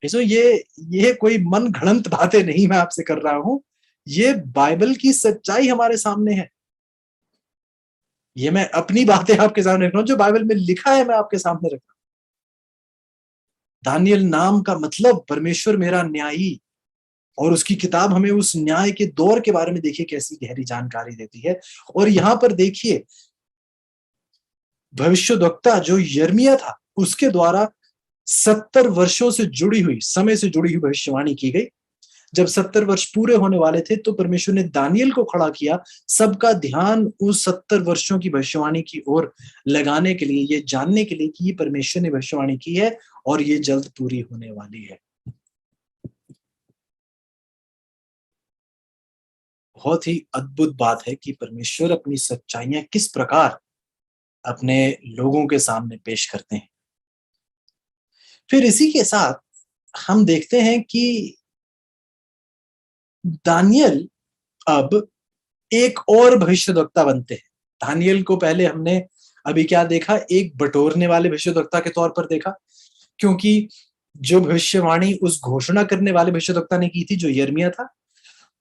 सो ये कोई मन घड़ंत बातें नहीं मैं आपसे कर रहा हूं, ये बाइबल की सच्चाई हमारे सामने है। ये मैं अपनी बातें आपके सामने रख रहा हूं, जो बाइबल में लिखा है मैं आपके सामने रख रहा हूं। दानियल नाम का मतलब परमेश्वर मेरा न्यायी, और उसकी किताब हमें उस न्याय के दौर के बारे में देखिए कैसी गहरी जानकारी देती है। और यहां पर देखिए भविष्यद्वक्ता जो यिर्मयाह था उसके द्वारा 70 वर्षों से जुड़ी हुई, समय से जुड़ी हुई भविष्यवाणी की गई। जब 70 वर्ष पूरे होने वाले थे तो परमेश्वर ने दानियल को खड़ा किया, सबका ध्यान उस 70 वर्षों की भविष्यवाणी की ओर लगाने के लिए, ये जानने के लिए कि ये परमेश्वर ने भविष्यवाणी की है और ये जल्द पूरी होने वाली है। बहुत ही अद्भुत बात है कि परमेश्वर अपनी सच्चाइयां किस प्रकार अपने लोगों के सामने पेश करते हैं। फिर इसी के साथ हम देखते हैं कि दानियल अब एक और भविष्यद्वक्ता बनते हैं। दानियल को पहले हमने अभी क्या देखा, एक बटोरने वाले भविष्यद्वक्ता के तौर पर देखा, क्योंकि जो भविष्यवाणी उस घोषणा करने वाले भविष्यद्वक्ता ने की थी जो यिर्मयाह था,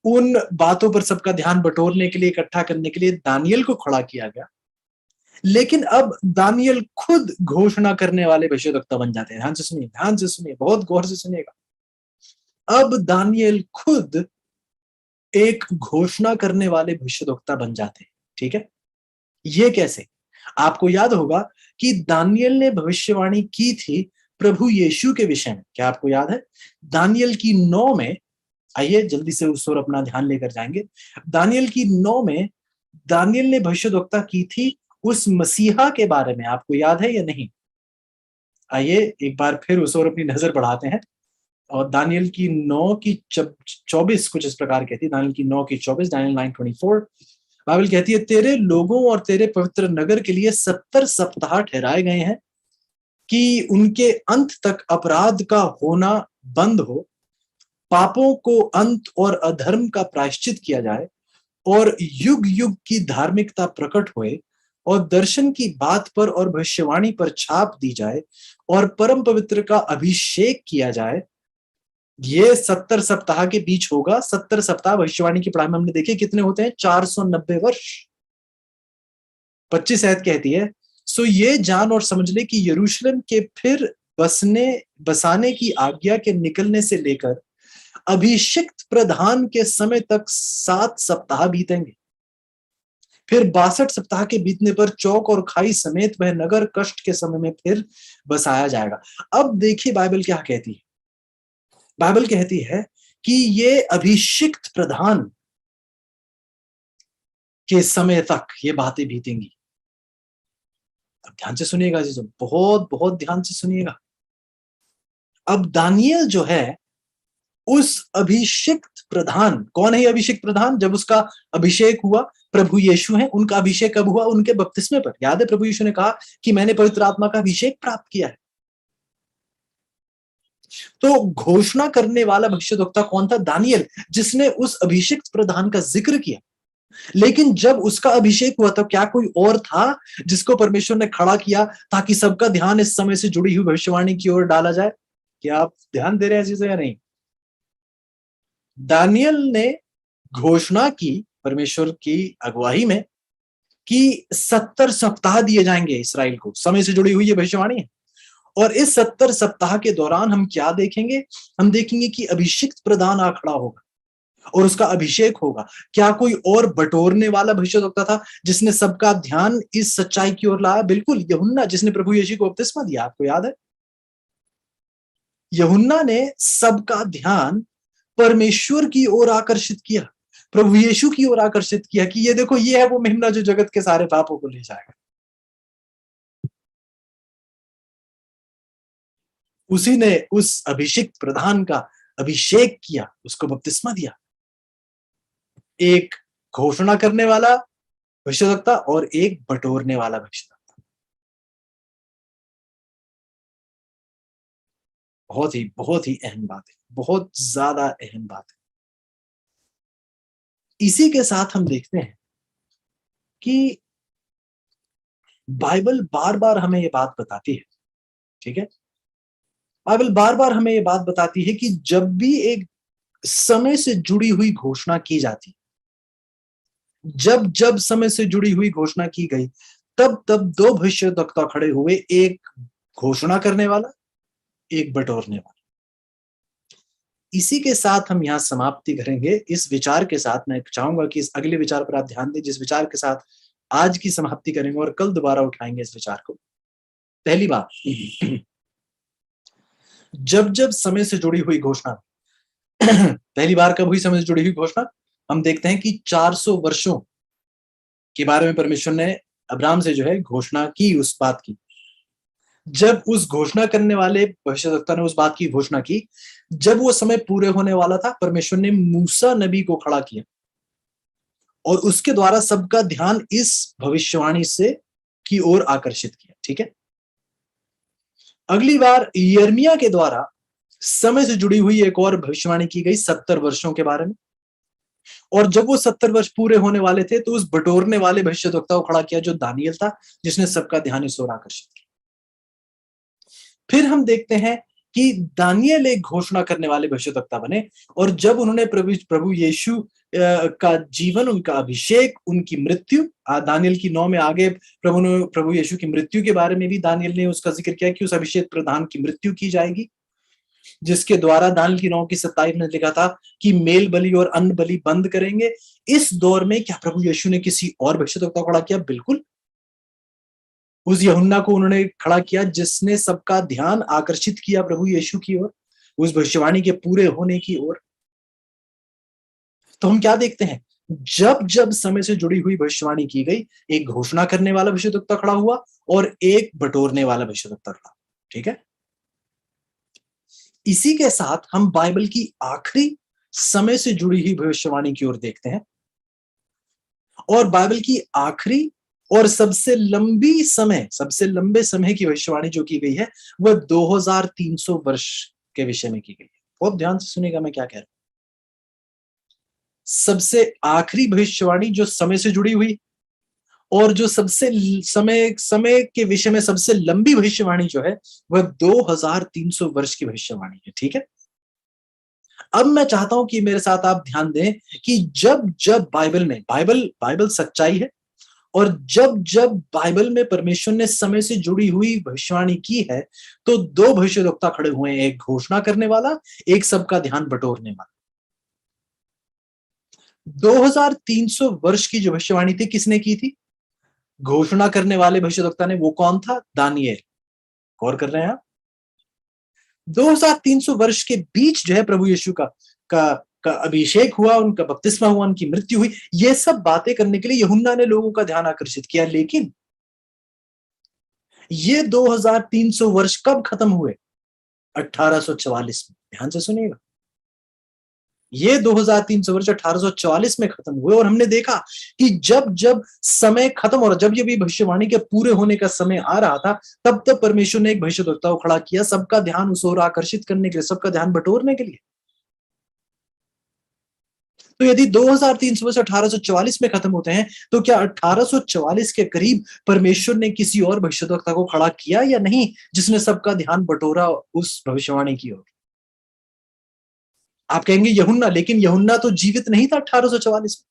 उन बातों पर सबका ध्यान बटोरने के लिए, इकट्ठा करने के लिए दानियल को खड़ा किया गया। लेकिन अब दानियल खुद घोषणा करने वाले भविष्यद्वक्ता बन जाते हैं। ध्यान से सुनिए, बहुत गौर से सुनिएगा। अब दानियल खुद एक घोषणा करने वाले भविष्यद्वक्ता बन जाते हैं। ठीक है, ये कैसे? आपको याद होगा कि दानियल ने भविष्यवाणी की थी प्रभु यीशु के विषय में। क्या आपको याद है? दानियल की 9 में, आइए जल्दी से उस ओर अपना ध्यान लेकर जाएंगे। दानियल की 9 में दानियल ने भविष्यद्वक्ता की थी उस मसीहा के बारे में। आपको याद है या नहीं? आइए एक बार फिर उस ओर अपनी नजर बढ़ाते हैं। और दानियल की 9 की 24 कुछ इस प्रकार कहती है। दानियल की 9 की 24, दानियल 9:24, बाइबल कहती है, तेरे लोगों और तेरे पवित्र नगर के लिए 70 सप्ताह ठहराए गए हैं कि उनके अंत तक अपराध का होना बंद हो, पापों को अंत और अधर्म का प्रायश्चित किया जाए, और युग युग की धार्मिकता प्रकट होए, और दर्शन की बात पर और भविष्यवाणी पर छाप दी जाए, और परम पवित्र का अभिषेक किया जाए। ये 70 सप्ताह के बीच होगा। 70 सप्ताह भविष्यवाणी की पढ़ाई में हमने देखे कितने होते हैं, 490 वर्ष। 25 आयत कहती है, सो ये जान और समझ ले कि यरूशलेम के फिर बसाने की आज्ञा के निकलने से लेकर अभिषिक्त प्रधान के समय तक 7 सप्ताह बीतेंगे। फिर 62 सप्ताह के बीतने पर चौक और खाई समेत वह नगर कष्ट के समय में फिर बसाया जाएगा। अब देखिए बाइबल क्या कहती है। बाइबल कहती है कि ये अभिषिक्त प्रधान के समय तक ये बातें बीतेंगी। अब ध्यान से सुनिएगा जीजो, बहुत बहुत ध्यान से सुनिएगा। अब दानियल जो है उस अभिषिक्त प्रधान, कौन है अभिषिक्त प्रधान? जब उसका अभिषेक हुआ, प्रभु यीशु है, उनका अभिषेक कब हुआ? उनके बपतिस्मे पर। याद है प्रभु यीशु ने कहा कि मैंने पवित्र आत्मा का अभिषेक प्राप्त किया है। तो घोषणा करने वाला भविष्यद्वक्ता कौन था? दानियल, जिसने उस अभिषिक्त प्रधान का जिक्र किया। लेकिन जब उसका अभिषेक हुआ तो क्या कोई और था जिसको परमेश्वर ने खड़ा किया ताकि सबका ध्यान इस समय से जुड़ी हुई भविष्यवाणी की ओर डाला जाए? क्या आप ध्यान दे रहे हैं चीजें या नहीं? दानियल ने घोषणा की परमेश्वर की अगुवाई में कि 70 सप्ताह दिए जाएंगे इसराइल को, समय से जुड़ी हुई ये भविष्यवाणी है। और इस 70 सप्ताह के दौरान हम क्या देखेंगे? हम देखेंगे कि अभिषिक्त प्रधान आ खड़ा होगा और उसका अभिषेक होगा। क्या कोई और बटोरने वाला भविष्यद्वक्ता था जिसने सबका ध्यान इस सच्चाई की ओर लाया? बिल्कुल, यूहन्ना, जिसने प्रभु यीशु को बपतिस्मा दिया। आपको याद है? यूहन्ना ने सबका ध्यान परमेश्वर की ओर आकर्षित किया, प्रभु यीशु की ओर आकर्षित किया कि ये देखो, ये है वो मेमना जो जगत के सारे पापों को ले जाएगा। उसी ने उस अभिषिक्त प्रधान का अभिषेक किया, उसको बपतिस्मा दिया। एक घोषणा करने वाला भविष्यवक्ता और एक बटोरने वाला भविष्यवक्ता। बहुत ही अहम बात है, बहुत ज्यादा अहम बात है। इसी के साथ हम देखते हैं कि बाइबल बार बार हमें ये बात बताती है, ठीक है, बाइबल बार बार हमें ये बात बताती है कि जब भी एक समय से जुड़ी हुई घोषणा की जाती, जब जब समय से जुड़ी हुई घोषणा की गई, तब तब दो भविष्यद्वक्ता खड़े हुए, एक घोषणा करने वाला, एक बटोरने वाला। इसी के साथ हम यहां समाप्ति करेंगे। इस विचार के साथ मैं चाहूंगा कि इस अगले विचार पर आप ध्यान दें, जिस विचार के साथ आज की समाप्ति करेंगे और कल दोबारा उठाएंगे इस विचार को। पहली बात, जब जब समय से जुड़ी हुई घोषणा पहली बार कब हुई समय से जुड़ी हुई घोषणा? हम देखते हैं कि 400 वर्षों के बारे में परमेश्वर ने अब्राहम से जो है घोषणा की, उस बात की। जब उस घोषणा करने वाले भविष्यद्वक्ता ने उस बात की घोषणा की, जब वो समय पूरे होने वाला था, परमेश्वर ने मूसा नबी को खड़ा किया और उसके द्वारा सबका ध्यान इस भविष्यवाणी से की ओर आकर्षित किया, ठीक है। अगली बार यिर्मयाह के द्वारा समय से जुड़ी हुई एक और भविष्यवाणी की गई 70 वर्षों के बारे में, और जब वो 70 वर्ष पूरे होने वाले थे तो उस बटोरने वाले भविष्यद्वक्ता को खड़ा किया जो दानियल था, जिसने सबका ध्यान इस ओर आकर्षित किया। फिर हम देखते हैं कि दानियल एक घोषणा करने वाले भविष्यद्वक्ता बने, और जब उन्होंने प्रभु यीशु का जीवन, उनका अभिषेक, उनकी मृत्यु, दानियल की 9 में आगे प्रभु यीशु की मृत्यु के बारे में भी दानियल ने उसका जिक्र किया कि उस अभिषेक प्रधान की मृत्यु की जाएगी, जिसके द्वारा दानियल की 9 की 27 में लिखा था कि मेल बलि और अन्न बलि बंद करेंगे। इस दौर में क्या प्रभु यीशु ने किसी और भविष्यद्वक्ता को खड़ा किया? बिल्कुल। उस यूहन्ना को उन्होंने खड़ा किया जिसने सबका ध्यान आकर्षित किया प्रभु यीशु की ओर, उस भविष्यवाणी के पूरे होने की ओर। तो हम क्या देखते हैं? जब जब समय से जुड़ी हुई भविष्यवाणी की गई, एक घोषणा करने वाला भविष्यद्वक्ता खड़ा हुआ और एक बटोरने वाला भविष्यद्वक्ता खड़ा, ठीक है। इसी के साथ हम बाइबल की आखिरी समय से जुड़ी हुई भविष्यवाणी की ओर देखते हैं, और बाइबल की आखिरी और सबसे लंबे समय की भविष्यवाणी जो की गई है, वह 2300 वर्ष के विषय में की गई है। बहुत ध्यान से सुनिएगा मैं क्या कह रहा हूं। सबसे आखिरी भविष्यवाणी जो समय से जुड़ी हुई, और जो सबसे समय के विषय में सबसे लंबी भविष्यवाणी जो है, वह 2300 वर्ष की भविष्यवाणी है, ठीक है। अब मैं चाहता हूं कि मेरे साथ आप ध्यान दें कि जब जब बाइबल सच्चाई है, और जब जब बाइबल में परमेश्वर ने समय से जुड़ी हुई भविष्यवाणी की है, तो दो भविष्यद्वक्ता खड़े हुए हैं, एक घोषणा करने वाला, एक सबका ध्यान बटोरने वाला। 2300 वर्ष की जो भविष्यवाणी थी, किसने की थी? घोषणा करने वाले भविष्यद्वक्ता ने। वो कौन था? दानियेल। गौर कर रहे हैं आप? 2300 वर्ष के बीच जो है प्रभु यीशु का अभिषेक हुआ, उनका बपतिस्मा हुआ, उनकी मृत्यु हुई। ये सब बातें करने के लिए यूहन्ना ने लोगों का ध्यान आकर्षित किया। लेकिन ये 2300 वर्ष कब खत्म हुए? 1844 में। ध्यान से सुनिएगा, ये 2300 वर्ष 1844 में खत्म हुए, और हमने देखा कि जब जब समय खत्म हो रहा, जब ये भविष्यवाणी के पूरे होने का समय आ रहा था, तब तब परमेश्वर ने एक भविष्यद्वक्ता को खड़ा किया, सबका ध्यान उस ओर आकर्षित करने के लिए, सबका ध्यान बटोरने के लिए। तो यदि 2300 वर्ष 1844 में खत्म होते हैं, तो क्या 1844 के करीब परमेश्वर ने किसी और भविष्यद्वक्ता को खड़ा किया या नहीं, जिसने सबका ध्यान बटोरा उस भविष्यवाणी की ओर? आप कहेंगे यूहन्ना, लेकिन यूहन्ना तो जीवित नहीं था 1844 में।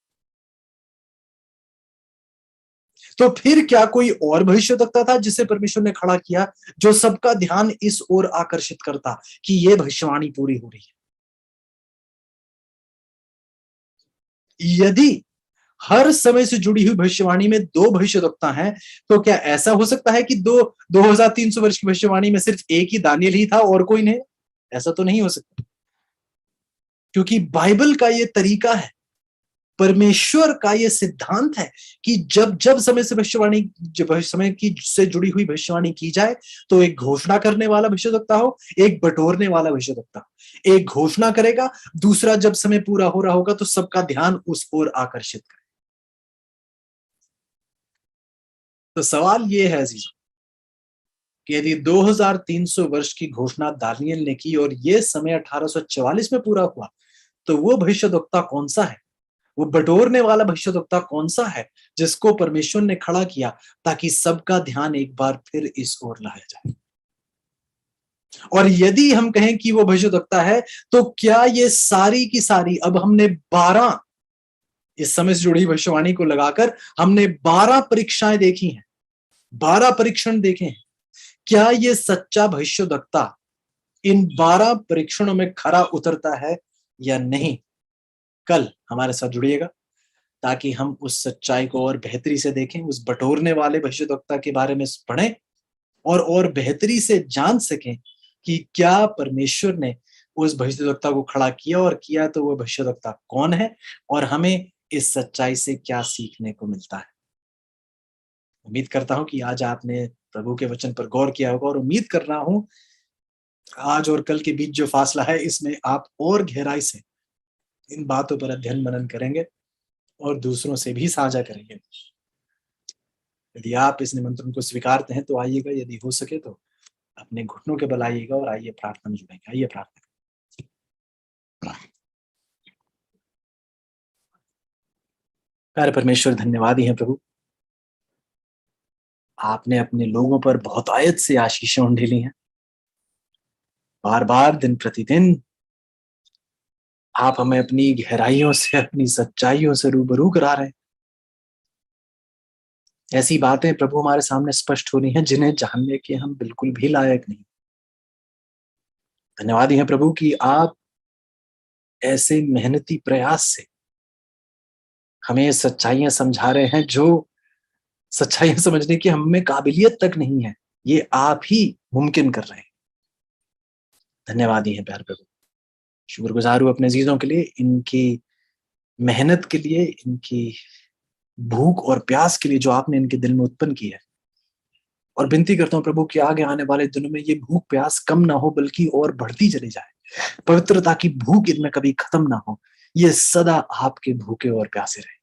तो फिर क्या कोई और भविष्यद्वक्ता था जिसे परमेश्वर ने खड़ा किया, जो सबका ध्यान इस ओर आकर्षित करता कि यह भविष्यवाणी पूरी हो रही है? यदि हर समय से जुड़ी हुई भविष्यवाणी में दो भविष्यद्वक्ता हैं, तो क्या ऐसा हो सकता है कि 2300 वर्ष की भविष्यवाणी में सिर्फ एक ही दानियल ही था और कोई नहीं? ऐसा तो नहीं हो सकता, क्योंकि बाइबल का ये तरीका है, परमेश्वर का ये सिद्धांत है कि जब जब समय से भविष्यवाणी, जब समय की से जुड़ी हुई भविष्यवाणी की जाए, तो एक घोषणा करने वाला भविष्यद्वक्ता हो, एक बटोरने वाला भविष्यद्वक्ता हो। एक घोषणा करेगा, दूसरा जब समय पूरा हो रहा होगा तो सबका ध्यान उस ओर आकर्षित करे। तो सवाल ये है अजीजों कि यदि 2300 वर्ष की घोषणा दानियल ने की और ये समय 1844 में पूरा हुआ, तो वो भविष्यद्वक्ता कौन सा है? वो बटोरने वाला भविष्यद्वक्ता कौन सा है जिसको परमेश्वर ने खड़ा किया ताकि सबका ध्यान एक बार फिर इस ओर लाया जाए? और यदि हम कहें कि वो भविष्यद्वक्ता है, तो क्या ये सारी की सारी, अब हमने 12 इस समय से जुड़ी भविष्यवाणी को लगाकर हमने 12 परीक्षाएं देखी हैं, 12 परीक्षण देखे हैं, क्या ये सच्चा भविष्यद्वक्ता इन 12 परीक्षणों में खरा उतरता है या नहीं? कल हमारे साथ जुड़िएगा ताकि हम उस सच्चाई को और बेहतरी से देखें, उस बटोरने वाले भविष्यद्वक्ता के बारे में पढ़ें और बेहतरी से जान सकें कि क्या परमेश्वर ने उस भविष्यद्वक्ता को खड़ा किया, और किया तो वो भविष्यद्वक्ता कौन है, और हमें इस सच्चाई से क्या सीखने को मिलता है। उम्मीद करता हूं कि आज आपने प्रभु के वचन पर गौर किया होगा, और उम्मीद कर रहा हूं आज और कल के बीच जो फासला है, इसमें आप और गहराई से इन बातों पर अध्ययन मनन करेंगे और दूसरों से भी साझा करेंगे। यदि आप इस निमंत्रण को स्वीकारते हैं तो आइएगा, यदि हो सके तो अपने घुटनों के बल आइएगा और आइए प्रार्थना में जुड़ेंगे। आइए प्रार्थना। प्यारे परमेश्वर, धन्यवाद ही है प्रभु, आपने अपने लोगों पर बहुत आयत से आशीषें उंडेली हैं। बार बार दिन प्रतिदिन आप हमें अपनी गहराइयों से, अपनी सच्चाइयों से रूबरू करा रहे हैं। ऐसी बातें प्रभु हमारे सामने स्पष्ट हो रही हैं जिन्हें जानने के हम बिल्कुल भी लायक नहीं। धन्यवाद ही है प्रभु कि आप ऐसे मेहनती प्रयास से हमें सच्चाइयां समझा रहे हैं जो सच्चाइयां समझने की हम में काबिलियत तक नहीं है, ये आप ही मुमकिन कर रहे हैं। धन्यवाद ही है प्यारे प्रभु। शुक्रगुजार हूं अपने अजीजों के लिए, इनकी मेहनत के लिए, इनकी भूख और प्यास के लिए जो आपने इनके दिल में उत्पन्न की है। और विनती करता हूं प्रभु कि आगे आने वाले दिनों में ये भूख प्यास कम ना हो, बल्कि और बढ़ती चली जाए। पवित्रता की भूख इनमें कभी खत्म ना हो, ये सदा आपके भूखे और प्यासे रहे।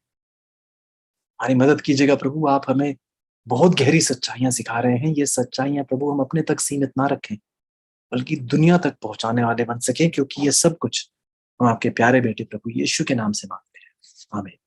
हमारी मदद कीजिएगा प्रभु, आप हमें बहुत गहरी सच्चाइयां सिखा रहे हैं। ये सच्चाइयां प्रभु हम अपने तक सीमित ना रखें, बल्कि दुनिया तक पहुंचाने वाले बन सके, क्योंकि ये सब कुछ हम आपके प्यारे बेटे प्रभु यीशु के नाम से मांगते हैं। आमीन।